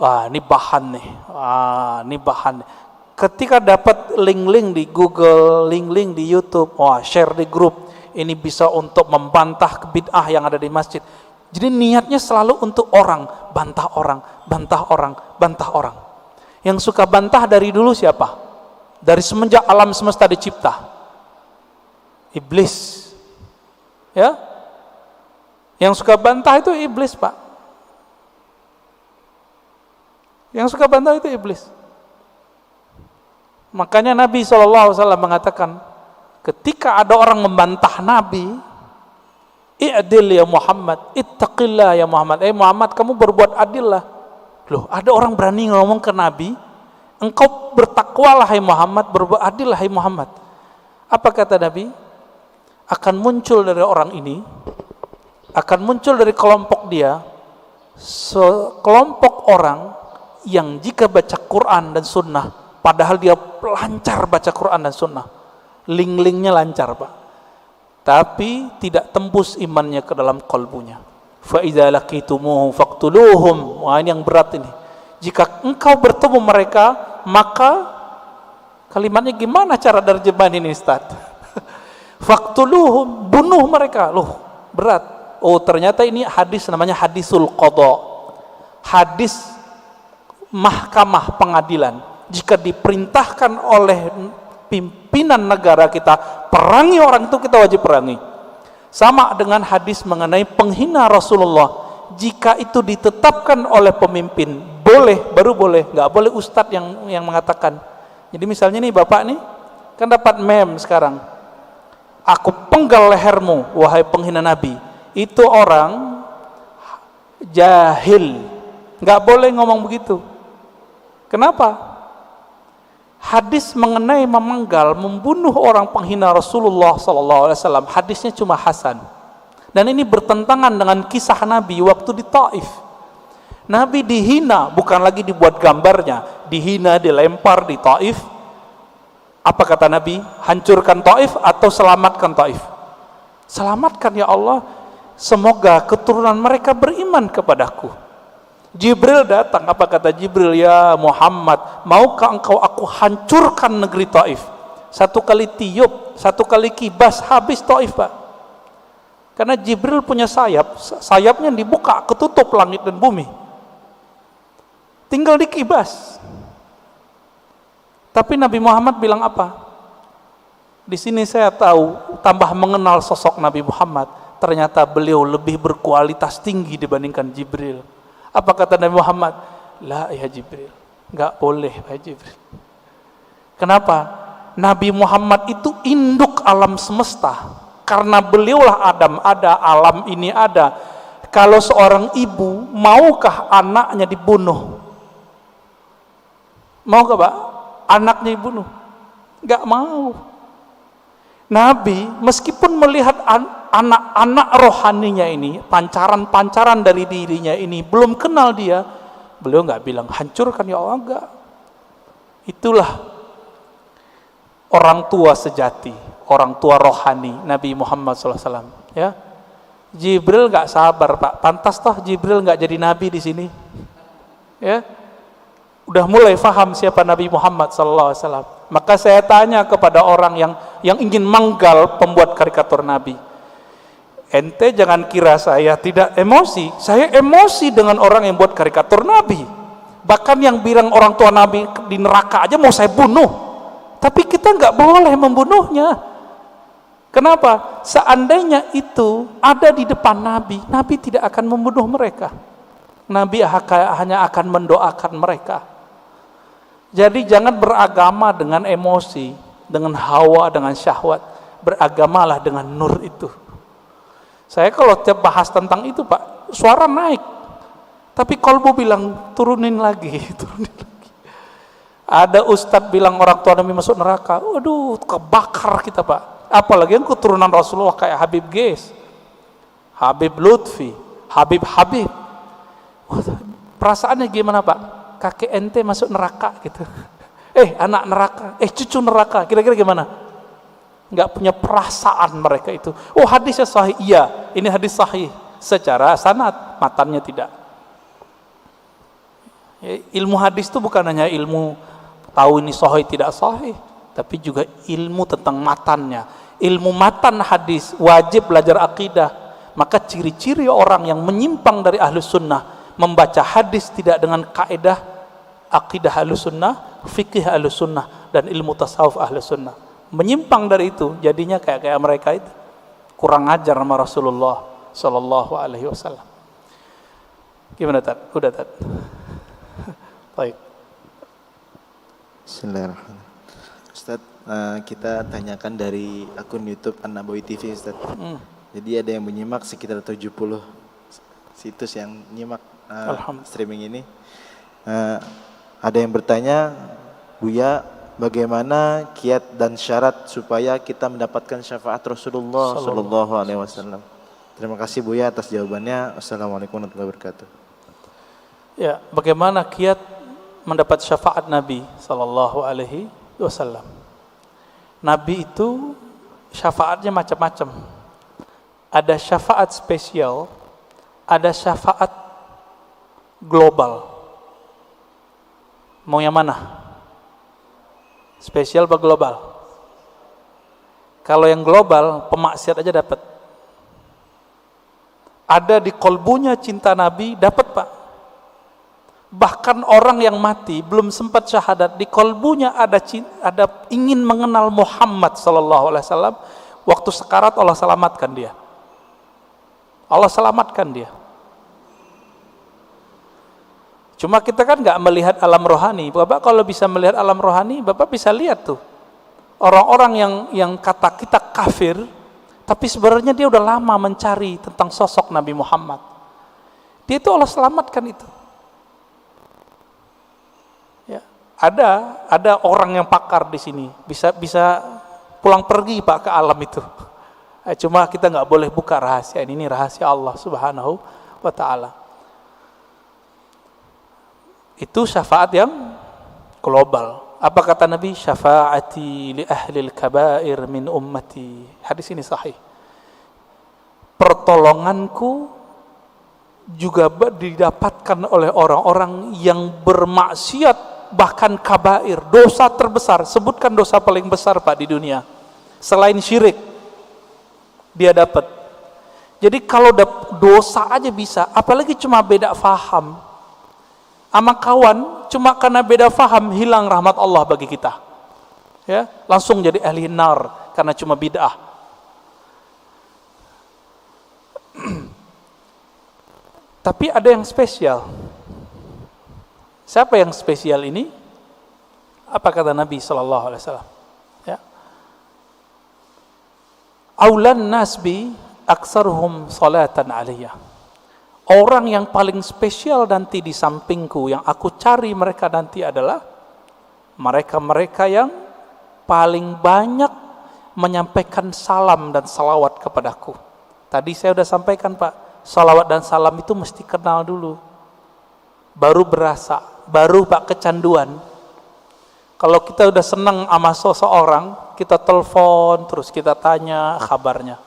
wah ini bahan nih, wah ini bahan. Ketika dapat link-link di Google, link-link di YouTube, wah share di grup, ini bisa untuk membantah bid'ah yang ada di masjid. Jadi niatnya selalu untuk orang, bantah orang, bantah orang, bantah orang. Yang suka bantah dari dulu siapa? Dari semenjak alam semesta dicipta. Iblis. Ya? Yang suka bantah itu iblis, Pak. Yang suka bantah itu iblis. Makanya Nabi SAW mengatakan, ketika ada orang membantah Nabi, i'dil ya Muhammad, ittaqillah ya Muhammad. Muhammad, kamu berbuat adil lah. Loh, ada orang berani ngomong ke Nabi, engkau bertakwalah hai Muhammad, berbuat adil hai Muhammad. Apa kata Nabi? Akan muncul dari orang ini, akan muncul dari kelompok dia, sekelompok orang yang jika baca Quran dan Sunnah, padahal dia lancar baca Quran dan Sunnah, link-linknya lancar Pak, tapi tidak tembus imannya ke dalam kalbunya. Fa idza laqitumuhum faqtuluhum. Wah, ini yang berat ini. Jika engkau bertemu mereka, maka kalimatnya gimana cara terjemahan ini Ustaz? Faqtuluhum, bunuh mereka. Loh, berat. Oh, ternyata ini hadis namanya hadisul qadha. Hadis mahkamah pengadilan. Jika diperintahkan oleh pimpinan negara kita perangi orang itu, kita wajib perangi. Sama dengan hadis mengenai penghina Rasulullah. Jika itu ditetapkan oleh pemimpin, boleh, baru boleh, nggak boleh ustadz yang mengatakan. Jadi misalnya nih bapak nih kan dapat meme sekarang, aku penggal lehermu wahai penghina Nabi. Itu orang jahil, nggak boleh ngomong begitu. Kenapa? Hadis mengenai memenggal, membunuh orang penghina Rasulullah SAW, hadisnya cuma hasan. Dan ini bertentangan dengan kisah Nabi waktu di Taif. Nabi dihina, bukan lagi dibuat gambarnya, dihina, dilempar di Taif. Apa kata Nabi? Hancurkan Taif atau selamatkan Taif? Selamatkan ya Allah, semoga keturunan mereka beriman kepadaku. Jibril datang, apa kata Jibril? Ya Muhammad, maukah engkau aku hancurkan negeri Taif? Satu kali tiup, satu kali kibas, habis Taif Pak. Karena Jibril punya sayap, sayapnya dibuka, ketutup langit dan bumi. Tinggal dikibas. Tapi Nabi Muhammad bilang apa? Di sini saya tahu, tambah mengenal sosok Nabi Muhammad, ternyata beliau lebih berkualitas tinggi dibandingkan Jibril. Apa kata Nabi Muhammad? La ya Jibril, enggak boleh ya Jibril. Kenapa? Nabi Muhammad itu induk alam semesta. Karena beliaulah Adam ada, alam ini ada. Kalau seorang ibu, maukah anaknya dibunuh? Maukah Pak? Anaknya dibunuh? Enggak mau. Nabi meskipun melihat anak-anak rohaninya ini, pancaran-pancaran dari dirinya ini, belum kenal dia, beliau enggak bilang hancurkan ya Allah, enggak. Itulah orang tua sejati, orang tua rohani Nabi Muhammad SAW. Ya, Jibril nggak sabar Pak, pantas toh Jibril nggak jadi nabi di sini. Ya, udah mulai faham siapa Nabi Muhammad SAW. Maka saya tanya kepada orang yang ingin manggal pembuat karikatur Nabi, ente jangan kira saya tidak emosi. Saya emosi dengan orang yang buat karikatur Nabi. Bahkan yang bilang orang tua Nabi di neraka aja mau saya bunuh. Tapi kita nggak boleh membunuhnya. Kenapa? Seandainya itu ada di depan Nabi, Nabi tidak akan membunuh mereka. Nabi hanya akan mendoakan mereka. Jadi jangan beragama dengan emosi, dengan hawa, dengan syahwat. Beragamalah dengan nur itu. Saya kalau tiap bahas tentang itu Pak, suara naik. Tapi kolbu bilang turunin lagi, turunin lagi. Ada ustadz bilang orang tua Nabi masuk neraka. Waduh, kebakar kita Pak. Apalagi yang keturunan Rasulullah kayak Habib Ges, Habib Lutfi, Habib. Perasaannya gimana Pak? Kakek ente masuk neraka gitu. Anak neraka, cucu neraka. Kira-kira gimana? Nggak punya perasaan mereka itu. Oh, hadisnya sahih. Iya, ini hadis sahih secara sanad, matannya tidak. Ilmu hadis itu bukan hanya ilmu tahu ini sahih tidak sahih, tapi juga ilmu tentang matannya. Ilmu matan hadis, wajib belajar akidah. Maka ciri-ciri orang yang menyimpang dari ahlus sunnah, membaca hadis tidak dengan kaidah akidah ahlus sunnah, fikih ahlus sunnah, dan ilmu tasawuf ahlus sunnah. Menyimpang dari itu, jadinya kayak mereka itu. Kurang ajar sama Rasulullah Sallallahu Alaihi Wasallam. Gimana Tad? Udah Tad? Baik. Bismillahirrahmanirrahim. Ustaz, kita tanyakan dari akun YouTube An-Nabawi TV Ustaz. Jadi ada yang menyimak sekitar 70 situs yang nyimak streaming ini. Ada yang bertanya, Buya, bagaimana kiat dan syarat supaya kita mendapatkan syafaat Rasulullah Sallallahu Alaihi Wasallam? Terima kasih Buya atas jawabannya. Assalamualaikum warahmatullahi wabarakatuh. Ya, bagaimana kiat mendapat syafaat Nabi Sallallahu Alaihi Wasallam? Nabi itu syafaatnya macam-macam. Ada syafaat spesial, ada syafaat global. Mau yang mana? Spesial atau global? Kalau yang global, pemaksiat aja dapat. Ada di kolbunya cinta Nabi, dapat Pak. Bahkan orang yang mati belum sempat syahadat, di kolbunya ada ingin mengenal Muhammad Sallallahu Alaihi Wasallam. Waktu sekarat Allah selamatkan dia. Allah selamatkan dia. Cuma kita kan nggak melihat alam rohani. Bapak kalau bisa melihat alam rohani, Bapak bisa lihat tuh orang-orang yang kata kita kafir, tapi sebenarnya dia udah lama mencari tentang sosok Nabi Muhammad. Dia itu Allah selamatkan itu. Ya, ada orang yang pakar di sini, bisa pulang pergi Pak ke alam itu. Cuma kita nggak boleh buka rahasia ini rahasia Allah Subhanahu wa Ta'ala. Itu syafaat yang global. Apa kata Nabi? Syafaati li ahlil kabair min ummati. Hadis ini sahih. Pertolonganku juga didapatkan oleh orang-orang yang bermaksiat, bahkan kabair, dosa terbesar. Sebutkan dosa paling besar Pak di dunia selain syirik, dia dapat. Jadi kalau dosa aja bisa, apalagi cuma beda faham sama kawan, cuma karena beda faham hilang rahmat Allah bagi kita. Ya, langsung jadi ahli nar karena cuma bid'ah. Tapi ada yang spesial. Siapa yang spesial ini? Apa kata Nabi Sallallahu Alaihi Wasallam? Ya. Aulan nasbi aksaruhum salatan aliyah. Orang yang paling spesial nanti di sampingku, yang aku cari mereka nanti adalah mereka-mereka yang paling banyak menyampaikan salam dan salawat kepadaku. Tadi saya sudah sampaikan Pak, salawat dan salam itu mesti kenal dulu, baru berasa, baru Pak kecanduan. Kalau kita udah senang sama seseorang, kita telepon terus, kita tanya kabarnya.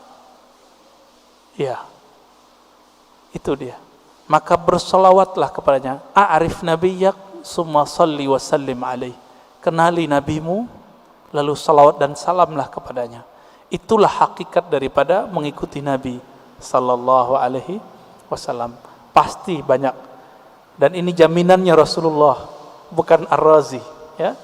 Ya, itu dia. Maka bersolawatlah kepadanya. A'rif nabiyyak summa salli wa sallim alaih. Kenali nabimu, lalu salawat dan salamlah kepadanya. Itulah hakikat daripada mengikuti Nabi sallallahu alaihi wasallam. Pasti banyak. Dan ini jaminannya Rasulullah, bukan Ar-Razi, ya.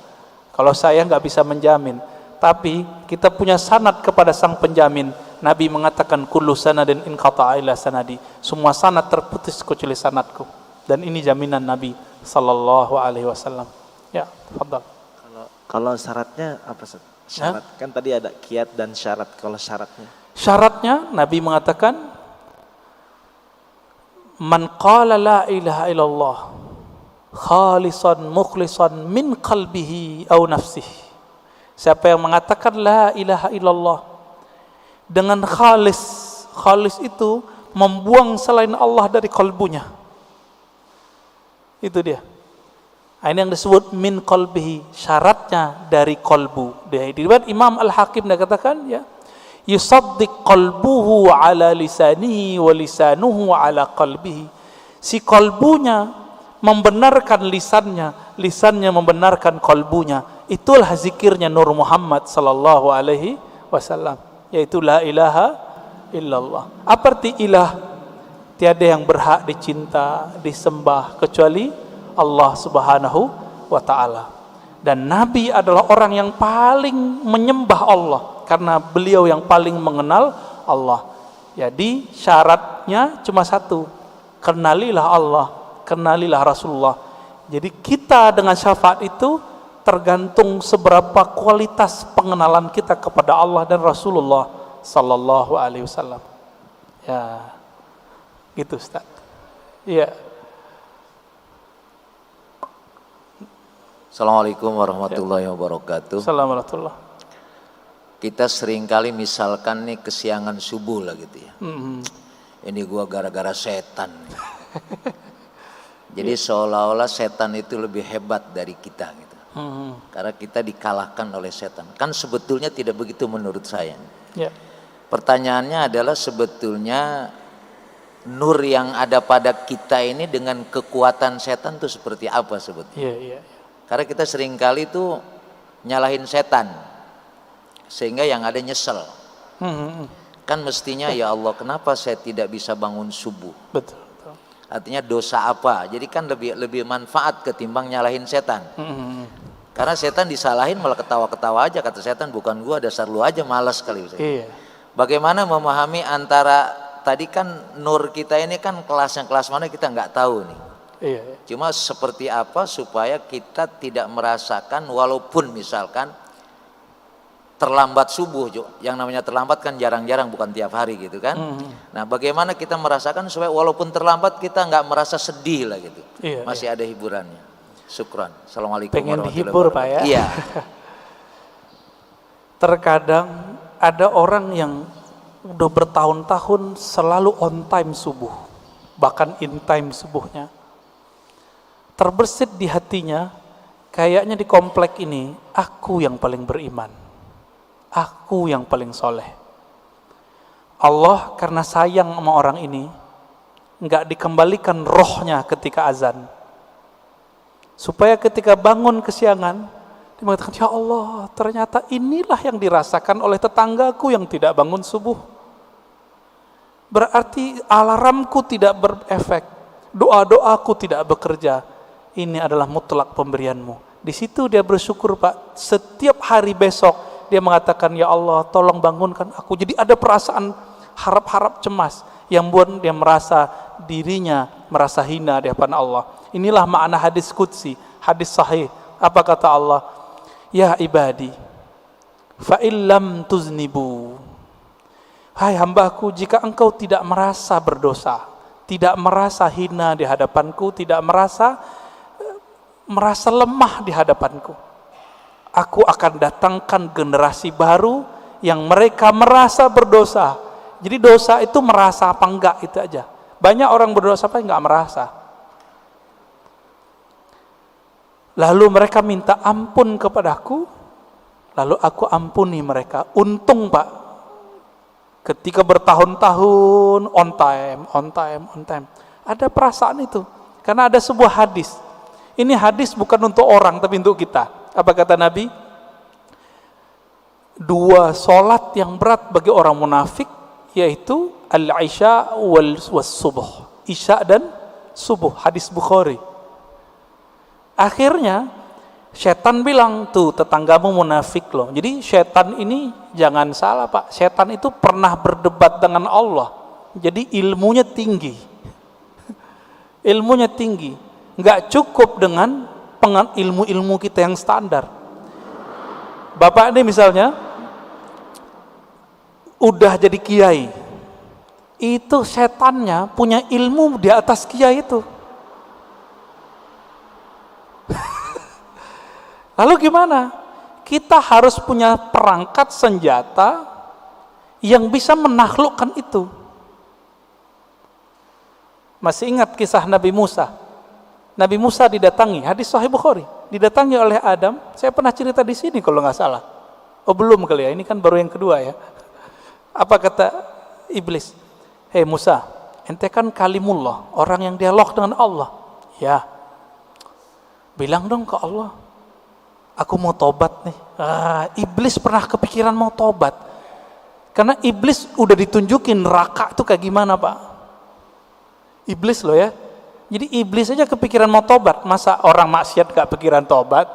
Kalau saya nggak bisa menjamin, tapi kita punya sanad kepada sang penjamin. Nabi mengatakan kullu sanadin inqata'a ila sanadi. Semua sanad terputus kecuali sanadku. Dan ini jaminan Nabi sallallahu alaihi wasallam. Ya, tafadhal. Kalau syaratnya apa, Ustaz? Syarat kan tadi ada kiat dan syarat. Kalau syaratnya? Syaratnya Nabi mengatakan man qala la ilaha illallah khalisan mukhlisan min qalbihi aw nafsihi. Siapa yang mengatakan la ilaha illallah dengan khalis, khalis itu membuang selain Allah dari kalbunya. Itu dia. Ini yang disebut min qalbihi, syaratnya dari kalbu. Dia diriwayat Imam Al-Hakim dia katakan ya, yusaddiq qalbuhu ala lisanihi wa lisanuhu ala qalbihi. Si kalbunya membenarkan lisannya, lisannya membenarkan kalbunya. Itulah zikirnya Nur Muhammad sallallahu alaihi wasallam, yaitu la ilaha illallah. Apa arti ilah? Tiada yang berhak dicinta, disembah kecuali Allah Subhanahu wa ta'ala. Dan Nabi adalah orang yang paling menyembah Allah karena beliau yang paling mengenal Allah. Jadi syaratnya cuma satu, kenalilah Allah, kenalilah Rasulullah. Jadi kita dengan syafaat itu tergantung seberapa kualitas pengenalan kita kepada Allah dan Rasulullah sallallahu alaihi wasallam. Ya, gitu Ustaz. Iya. Assalamualaikum warahmatullahi wabarakatuh. Assalamualaikum. Kita seringkali misalkan nih kesiangan subuh lah gitu ya. Ini gua gara-gara setan. Jadi seolah-olah setan itu lebih hebat dari kita gitu. Karena kita dikalahkan oleh setan. Kan sebetulnya tidak begitu menurut saya. Ya. Pertanyaannya adalah sebetulnya nur yang ada pada kita ini dengan kekuatan setan itu seperti apa sebetulnya? Iya. Karena kita seringkali tuh nyalahin setan sehingga yang ada nyesel. Kan mestinya ya Allah, kenapa saya tidak bisa bangun subuh? Betul. Artinya dosa apa? Jadi kan lebih manfaat ketimbang nyalahin setan. Karena setan disalahin malah ketawa-ketawa aja, kata setan bukan gua, dasar lu aja, malas kali. Iya. Bagaimana memahami antara tadi kan nur kita ini kan kelasnya kelas mana kita nggak tahu nih. Iya. Cuma seperti apa supaya kita tidak merasakan walaupun misalkan terlambat subuh, yang namanya terlambat kan jarang-jarang, bukan tiap hari gitu kan. Nah bagaimana kita merasakan supaya walaupun terlambat kita nggak merasa sedih lah gitu. Iya, masih ada hiburannya. Syukran. Assalamualaikum pengen warahmatullahi dihibur wabarakatuh. Pak ya. Iya. Terkadang ada orang yang udah bertahun-tahun selalu on time subuh, bahkan in time subuhnya. Terbersit di hatinya, kayaknya di komplek ini aku yang paling beriman, aku yang paling soleh. Allah karena sayang sama orang ini nggak dikembalikan rohnya ketika azan, supaya ketika bangun kesiangan dia mengatakan, ya Allah, ternyata inilah yang dirasakan oleh tetanggaku yang tidak bangun subuh. Berarti alarmku tidak berefek, doa-doaku tidak bekerja. Ini adalah mutlak pemberianmu. Di situ dia bersyukur Pak. Setiap hari besok dia mengatakan, ya Allah tolong bangunkan aku. Jadi ada perasaan harap-harap cemas yang buat dia merasa dirinya merasa hina di hadapan Allah. Inilah makna hadis qudsi, hadis sahih. Apa kata Allah? Ya ibadi, fa illam tuznibu. Hai hambaku, jika engkau tidak merasa berdosa, tidak merasa hina di hadapanku, tidak merasa lemah di hadapanku, aku akan datangkan generasi baru yang mereka merasa berdosa. Jadi dosa itu merasa apa enggak itu aja. Banyak orang berdosa apa enggak merasa. Lalu mereka minta ampun kepadaku, lalu aku ampuni mereka. Untung Pak, ketika bertahun-tahun on time, ada perasaan itu. Karena ada sebuah hadis Ini hadis bukan untuk orang tapi untuk kita. Apa kata Nabi? 2 solat yang berat bagi orang munafik, yaitu al-isya was subuh. Isya dan subuh, hadis Bukhari. Akhirnya setan bilang, tuh tetanggamu munafik loh. Jadi setan ini jangan salah Pak, setan itu pernah berdebat dengan Allah. Jadi ilmunya tinggi. Ilmunya tinggi. Nggak cukup dengan ilmu-ilmu kita yang standar. Bapak ini misalnya udah jadi kiai, itu setannya punya ilmu di atas kiai itu. Lalu gimana? Kita harus punya perangkat senjata yang bisa menaklukkan itu. Masih ingat kisah Nabi Musa? Nabi Musa didatangi, hadis Sahih Bukhari, didatangi oleh Adam. Saya pernah cerita di sini kalau nggak salah. Oh belum kali ya, ini kan baru yang kedua ya. Apa kata iblis? Hei Musa, ente kan kalimullah, orang yang dialog dengan Allah. Ya, bilang dong ke Allah, aku mau tobat nih. Iblis pernah kepikiran mau tobat, karena iblis udah ditunjukin neraka itu kayak gimana Pak. Iblis loh ya. Jadi iblis aja kepikiran mau tobat, masa orang maksiat gak pikiran tobat?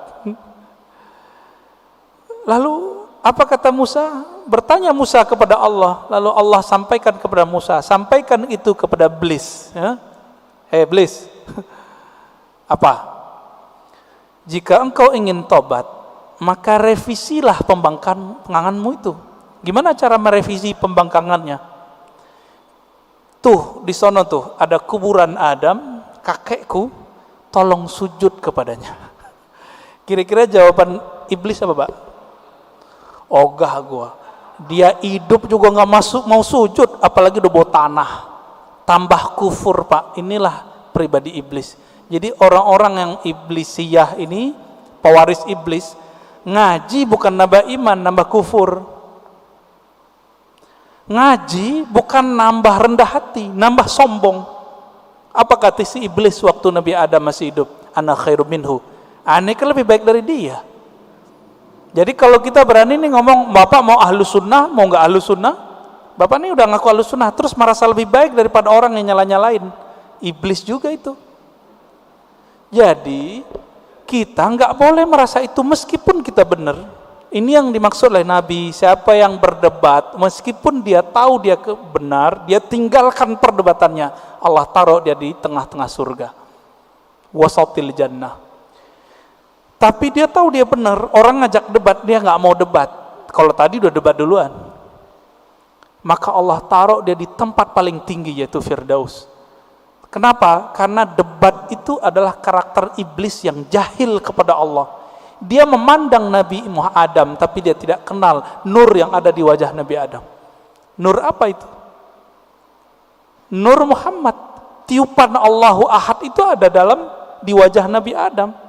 Lalu apa kata Musa? Bertanya Musa kepada Allah, lalu Allah sampaikan kepada Musa, sampaikan itu kepada iblis. Ya? Hei iblis, apa? Jika engkau ingin tobat, maka revisilah pembangkanganmu itu. Gimana cara merevisi pembangkangannya? Tuh di sono tuh ada kuburan Adam, kakekku, tolong sujud kepadanya. Kira-kira jawaban iblis apa Pak? Ogah gua. Dia hidup juga nggak mau sujud, apalagi udah bawa tanah. Tambah kufur Pak. Inilah pribadi iblis. Jadi orang-orang yang iblisiyah ini, pewaris iblis, ngaji bukan nambah iman, nambah kufur. Ngaji bukan nambah rendah hati, nambah sombong. Apa kata si iblis waktu Nabi Adam masih hidup? Ana khairum minhu. Aneh kan lebih baik dari dia. Jadi kalau kita berani nih ngomong, Bapak mau ahlus sunnah, mau nggak ahlus sunnah? Bapak ini udah ngaku ahlus sunnah, terus merasa lebih baik daripada orang yang nyala-nyalain. Iblis juga itu. Jadi kita nggak boleh merasa itu meskipun kita benar. Ini yang dimaksud oleh Nabi. Siapa yang berdebat, meskipun dia tahu dia benar, dia tinggalkan perdebatannya. Allah taruh dia di tengah-tengah surga. Wasatil jannah. Tapi dia tahu dia benar, orang ngajak debat, dia nggak mau debat. Kalau tadi udah debat duluan, maka Allah taruh dia di tempat paling tinggi, yaitu Firdaus. Kenapa? Karena debat itu adalah karakter iblis yang jahil kepada Allah. Dia memandang Nabi Muhammad Adam, tapi dia tidak kenal nur yang ada di wajah Nabi Adam. Nur apa itu? Nur Muhammad. Tiupan Allahu Ahad itu ada di wajah Nabi Adam.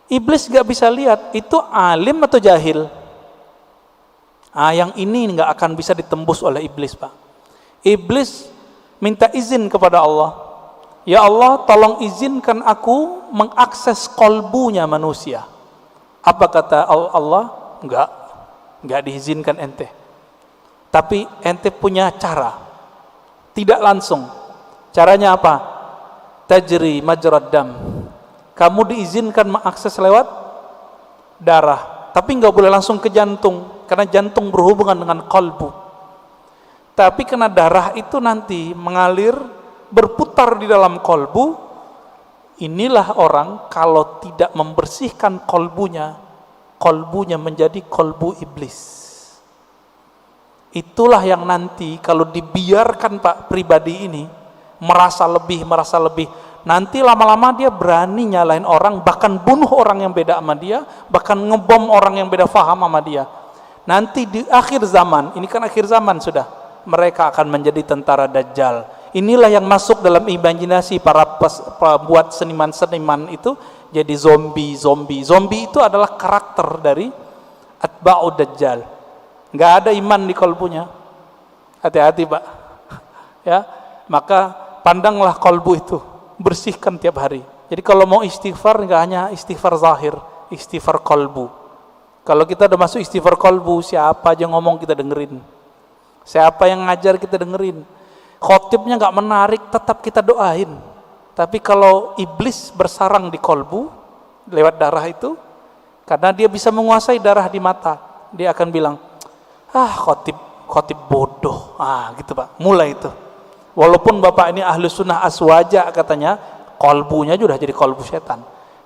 Iblis gak bisa lihat itu alim atau jahil. Yang ini gak akan bisa ditembus oleh iblis Pak. Iblis minta izin kepada Allah, ya Allah tolong izinkan aku mengakses kolbunya manusia. Apa kata Allah? Enggak diizinkan ente. Tapi ente punya cara. Tidak langsung. Caranya apa? Tajri majrad dam. Kamu diizinkan mengakses lewat darah, tapi nggak boleh langsung ke jantung, karena jantung berhubungan dengan kalbu. Tapi karena darah itu nanti mengalir, berputar di dalam kalbu, inilah orang kalau tidak membersihkan kalbunya menjadi kalbu iblis. Itulah yang nanti kalau dibiarkan Pak pribadi ini merasa lebih, nanti lama-lama dia berani nyalain orang, bahkan bunuh orang yang beda sama dia, bahkan ngebom orang yang beda faham sama dia. Nanti di akhir zaman, ini kan akhir zaman sudah, mereka akan menjadi tentara Dajjal. Inilah yang masuk dalam imajinasi para pembuat seniman-seniman itu, jadi zombie. Zombie itu adalah karakter dari atba'ud Dajjal. Nggak ada iman di kalbunya. Hati-hati Pak. Ya, maka pandanglah kalbu itu, bersihkan tiap hari. Jadi kalau mau istighfar nggak hanya istighfar zahir, istighfar kolbu. Kalau kita udah masuk istighfar kolbu, siapa aja ngomong kita dengerin, siapa yang ngajar kita dengerin. Khotibnya nggak menarik, tetap kita doain. Tapi kalau iblis bersarang di kolbu lewat darah itu, karena dia bisa menguasai darah di mata, dia akan bilang, khotib bodoh, gitu Pak. Mulai itu. Walaupun Bapak ini ahlu sunnah aswaja katanya, kolbunya sudah jadi kolbu setan.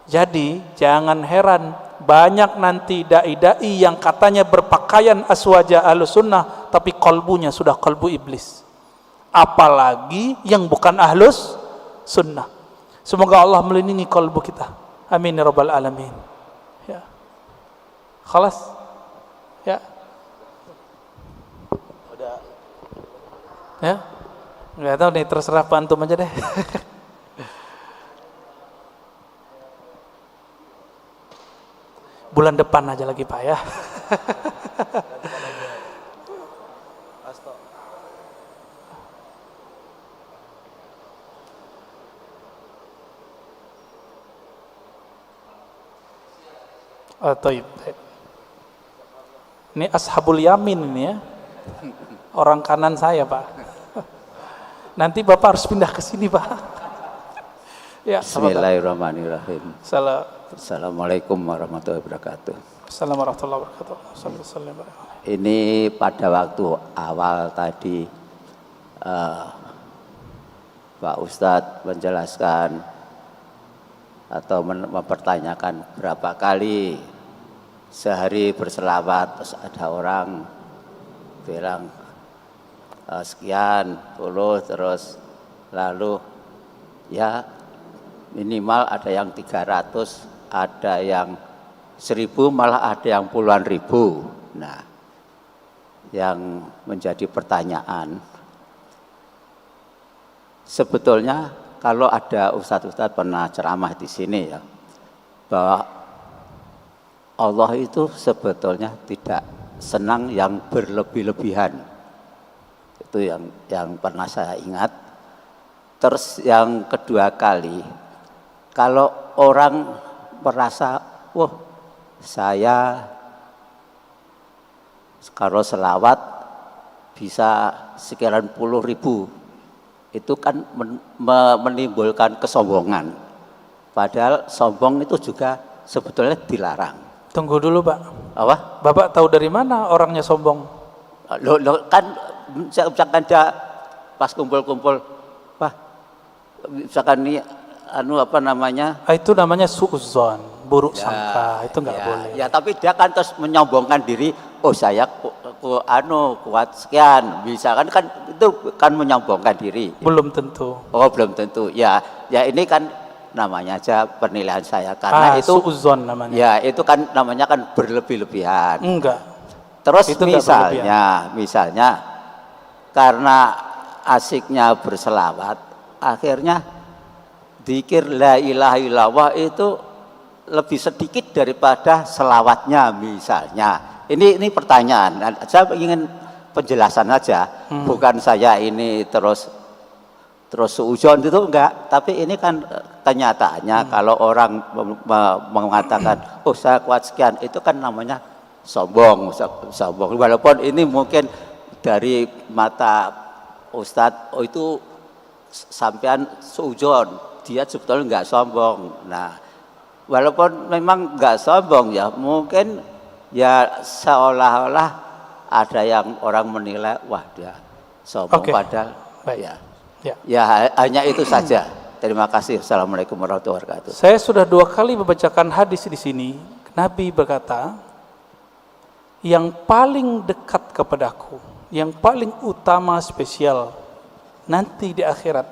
Jadi jangan heran banyak nanti dai-dai yang katanya berpakaian aswaja ahlu sunnah, tapi kolbunya sudah kolbu iblis. Apalagi yang bukan ahlus sunnah. Semoga Allah melindungi kolbu kita. Amin ya rabbal alamin. Ya. Khalas. Ya. Udah. Ya. Enggak tahu nih, terserah Pak antum aja deh. Bulan depan aja lagi Pak ya. Taib. Ini ashabul yamin ini ya. Orang kanan saya Pak. Nanti Bapak harus pindah ke sini Pak. Ya, Bismillahirrahmanirrahim. Assalamualaikum warahmatullahi wabarakatuh. Assalamualaikum warahmatullahi wabarakatuh. Ini pada waktu awal tadi Pak Ustadz menjelaskan atau mempertanyakan berapa kali sehari berselawat, terus ada orang bilang sekian puluh, terus lalu ya minimal ada yang 300, ada yang 1000, malah ada yang puluhan ribu. Nah, yang menjadi pertanyaan, sebetulnya kalau ada ustadz-ustadz pernah ceramah di sini ya, bahwa Allah itu sebetulnya tidak senang yang berlebih-lebihan. Itu yang pernah saya ingat. Terus yang kedua kali, kalau orang merasa, wah saya kalau selawat bisa sekian puluh ribu, itu kan menimbulkan kesombongan. Padahal sombong itu juga sebetulnya dilarang. Tunggu dulu Pak. Apa? Bapak tahu dari mana orangnya sombong? Lo kan misalkan dia pas kumpul-kumpul, wah misalkan ini apa namanya? Itu namanya suudzon, buruk sangka. Itu nggak boleh. Ya tapi dia kan terus menyombongkan diri, oh saya kuat sekian, misalkan kan itu kan menyombongkan diri. Belum tentu. Oh belum tentu. Ya ini kan namanya aja penilaian saya, karena itu suudzon namanya. Ya itu kan namanya kan berlebih-lebihan. Enggak. Terus itu misalnya karena asiknya berselawat, akhirnya dzikir la ilaha illallah itu lebih sedikit daripada selawatnya misalnya. Ini pertanyaan. Saya ingin penjelasan aja, bukan saya ini terus suudzon itu enggak, tapi ini kan kenyataannya kalau orang mengatakan oh saya kuat sekian, itu kan namanya sombong. Walaupun ini mungkin dari mata Ustadz, oh itu sampean suudzon, dia sebetulnya enggak sombong. Nah, walaupun memang enggak sombong ya, mungkin ya seolah-olah ada yang orang menilai wah dia sombong. Padahal ya hanya itu saja. Terima kasih. Assalamualaikum warahmatullahi wabarakatuh. Saya sudah 2 kali membacakan hadis di sini. Nabi berkata, yang paling dekat kepadaku, yang paling utama spesial nanti di akhirat,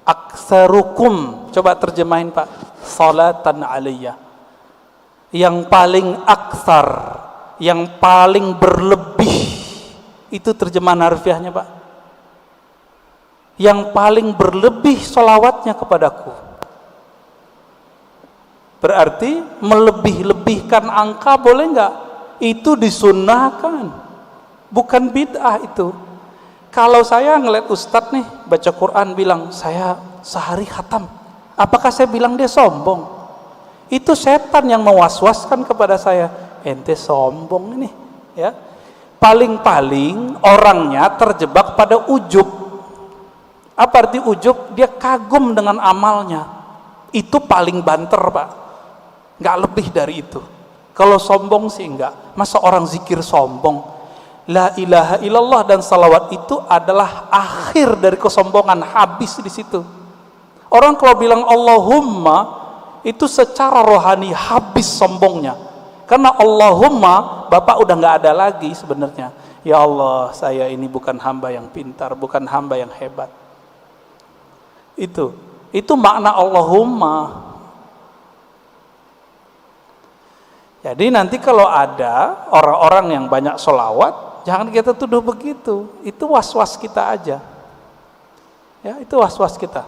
aktsarukum, coba terjemahin Pak, salatan alayya. Yang paling aktsar, yang paling berlebih, itu terjemahan harfiahnya Pak. Yang paling berlebih sholawatnya kepadaku. Berarti melebih-lebihkan angka boleh enggak? Itu disunnahkan, bukan bid'ah itu. Kalau saya ngeliat ustadz nih baca Quran bilang saya sehari khatam, Apakah saya bilang dia sombong? Itu setan yang mewaswaskan kepada saya, ente sombong ini, ya. Paling-paling orangnya terjebak pada ujub. Apa arti ujub? Dia kagum dengan amalnya. Itu paling banter, Pak. Nggak lebih dari itu. Kalau sombong sih enggak. Masa orang zikir sombong? La ilaha illallah dan salawat itu adalah akhir dari kesombongan, habis di situ. Orang kalau bilang Allahumma, itu secara rohani habis sombongnya. Karena Allahumma, Bapak udah nggak ada lagi sebenarnya. Ya Allah, saya ini bukan hamba yang pintar, bukan hamba yang hebat. Itu makna Allahumma. Jadi nanti kalau ada orang-orang yang banyak sholawat, jangan kita tuduh begitu. Itu was-was kita aja. Ya, itu was-was kita.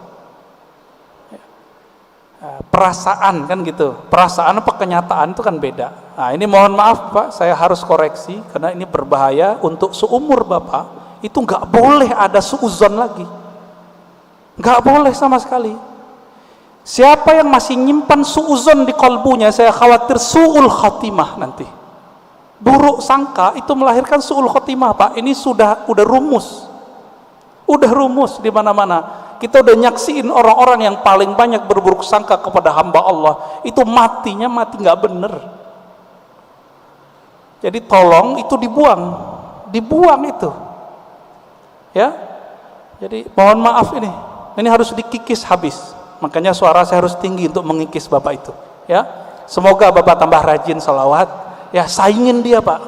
Perasaan kan gitu. Perasaan apa kenyataan itu kan beda. Nah, ini mohon maaf Pak, saya harus koreksi karena ini berbahaya untuk seumur Bapak. Itu nggak boleh ada suuzon lagi. Nggak boleh sama sekali. Siapa yang masih nyimpan suuzon di kalbunya, saya khawatir su'ul khatimah nanti. Buruk sangka itu melahirkan su'ul khatimah, Pak. Ini udah rumus. Udah rumus di mana-mana. Kita udah nyaksiin orang-orang yang paling banyak berburuk sangka kepada hamba Allah, itu matinya mati nggak bener. Jadi tolong itu dibuang itu. Ya. Jadi mohon maaf ini harus dikikis habis. Makanya suara saya harus tinggi untuk mengikis Bapak itu, ya. Semoga Bapak tambah rajin salawat, ya, saingin dia, Pak.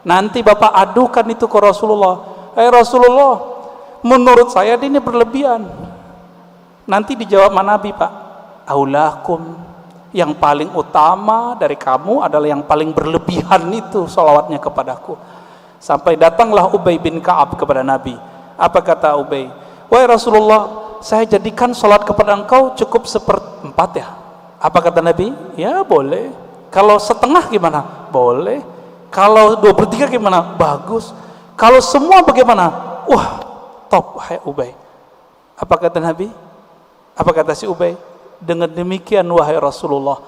Nanti Bapak adukan itu ke Rasulullah. Rasulullah, menurut saya ini berlebihan. Nanti dijawab Nabi, Pak. Aulakum, yang paling utama dari kamu adalah yang paling berlebihan itu salawatnya kepadaku. Sampai datanglah Ubay bin Ka'ab kepada Nabi. Apa kata Ubay? Wahai Rasulullah, saya jadikan sholat kepada engkau cukup 1/4 ya. Apa kata Nabi? Ya boleh. Kalau setengah gimana? Boleh. Kalau 2/3 gimana? Bagus. Kalau semua bagaimana? Wah, top, hai Ubay. Apa kata Nabi? Apa kata si Ubay? Dengan demikian wahai Rasulullah,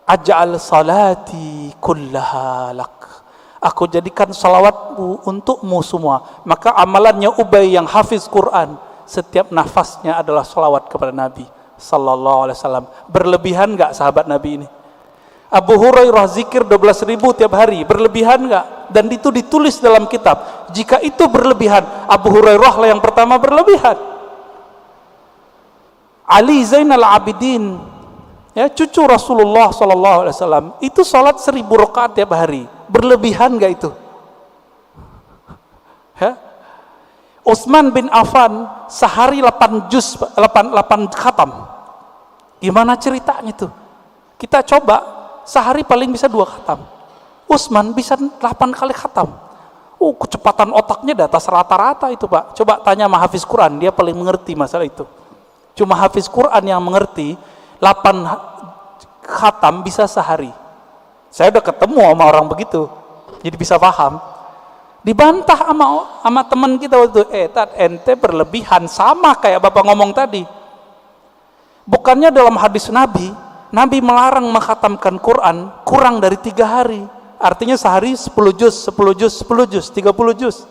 aj'al salati kullaha lak. Aku jadikan salawatmu untukmu semua. Maka amalannya Ubay yang hafiz Quran, setiap nafasnya adalah salawat kepada Nabi sallallahu alaihi wasallam. Berlebihan enggak sahabat Nabi ini? Abu Hurairah zikir 12.000 tiap hari, berlebihan enggak? Dan itu ditulis dalam kitab. Jika itu berlebihan, Abu Hurairah lah yang pertama berlebihan. Ali Zainal Abidin, ya, cucu Rasulullah sallallahu alaihi wasallam, itu salat 1000 rakaat tiap hari. Berlebihan enggak itu? Ya? Utsman bin Affan sehari 8 khatam. Gimana ceritanya tuh? Kita coba sehari paling bisa 2 khatam. Utsman bisa 8 kali khatam. Kecepatan otaknya di atas rata-rata itu, Pak. Coba tanya sama hafiz Quran, dia paling mengerti masalah itu. Cuma hafiz Quran yang mengerti 8 khatam bisa sehari. Saya udah ketemu sama orang begitu, jadi bisa paham. Dibantah sama teman kita waktu itu, Tat, ente berlebihan, sama kayak Bapak ngomong tadi. Bukannya dalam hadis Nabi melarang mengkhatamkan Quran kurang dari 3 hari. Artinya sehari 10 juz, 10 juz, 10 juz, 30 juz.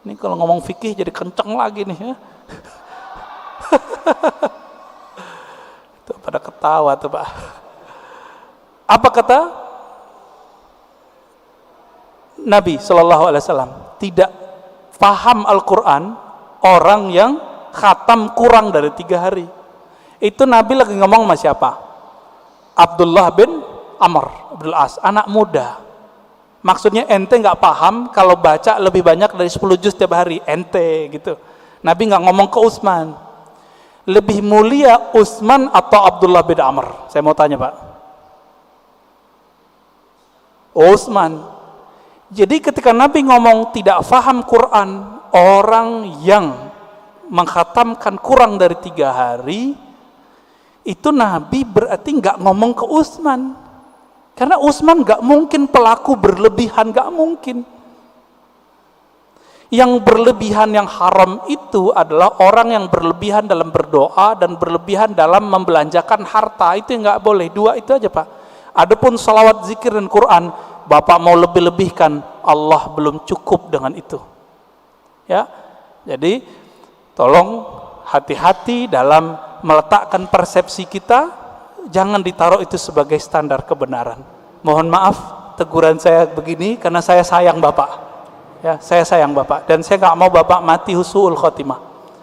Ini kalau ngomong fikih jadi kenceng lagi nih ya. Tuh pada ketawa tuh, Pak. Apa kata Nabi Shallallahu Alaihi Wasallam? Tidak paham Al-Quran orang yang khatam kurang dari 3 hari. Itu Nabi lagi ngomong sama siapa? Abdullah bin Amr Abdul As, anak muda. Maksudnya ente nggak paham kalau baca lebih banyak dari 10 juz tiap hari, ente gitu. Nabi nggak ngomong ke Utsman. Lebih mulia Utsman atau Abdullah bin Amr? Saya mau tanya, Pak. Utsman. Jadi ketika Nabi ngomong tidak faham Quran, orang yang mengkhatamkan kurang dari 3 hari, itu Nabi berarti nggak ngomong ke Utsman. Karena Utsman nggak mungkin pelaku berlebihan, nggak mungkin. Yang berlebihan yang haram itu adalah orang yang berlebihan dalam berdoa dan berlebihan dalam membelanjakan harta. Itu yang nggak boleh. Dua itu aja Pak. Adapun salawat, zikir, dan Quran, Bapak mau lebih-lebihkan, Allah belum cukup dengan itu. Ya, jadi tolong hati-hati dalam meletakkan persepsi kita. Jangan ditaruh itu sebagai standar kebenaran. Mohon maaf teguran saya begini karena saya sayang Bapak. Ya, saya sayang Bapak dan saya nggak mau Bapak mati husnul khotimah.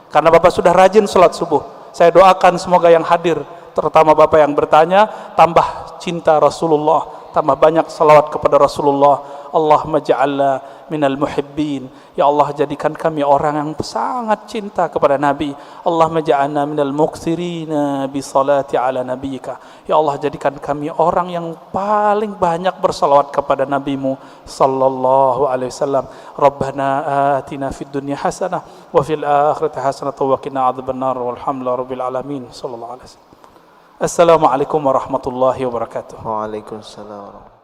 Karena Bapak sudah rajin sholat subuh. Saya doakan semoga yang hadir, terutama Bapak yang bertanya, tambah cinta Rasulullah, tambah banyak salawat kepada Rasulullah. Allahumma ja'alna minal muhibbin. Ya Allah, jadikan kami orang yang sangat cinta kepada Nabi. Allahumma ja'alna minal muqsirina bi salati ala nabiyika. Ya Allah, jadikan kami orang yang paling banyak bersalawat kepada Nabimu sallallahu alaihi wasallam. Rabbana atina fid dunya hasanah wa fil akhirati hasanah wa qina adzabannar. Walhamdulillahi rabbil alamin. Sallallahu alaihi wasallam. Assalamualaikum warahmatullahi wabarakatuh. Waalaikumsalam warahmatullahi wabarakatuh.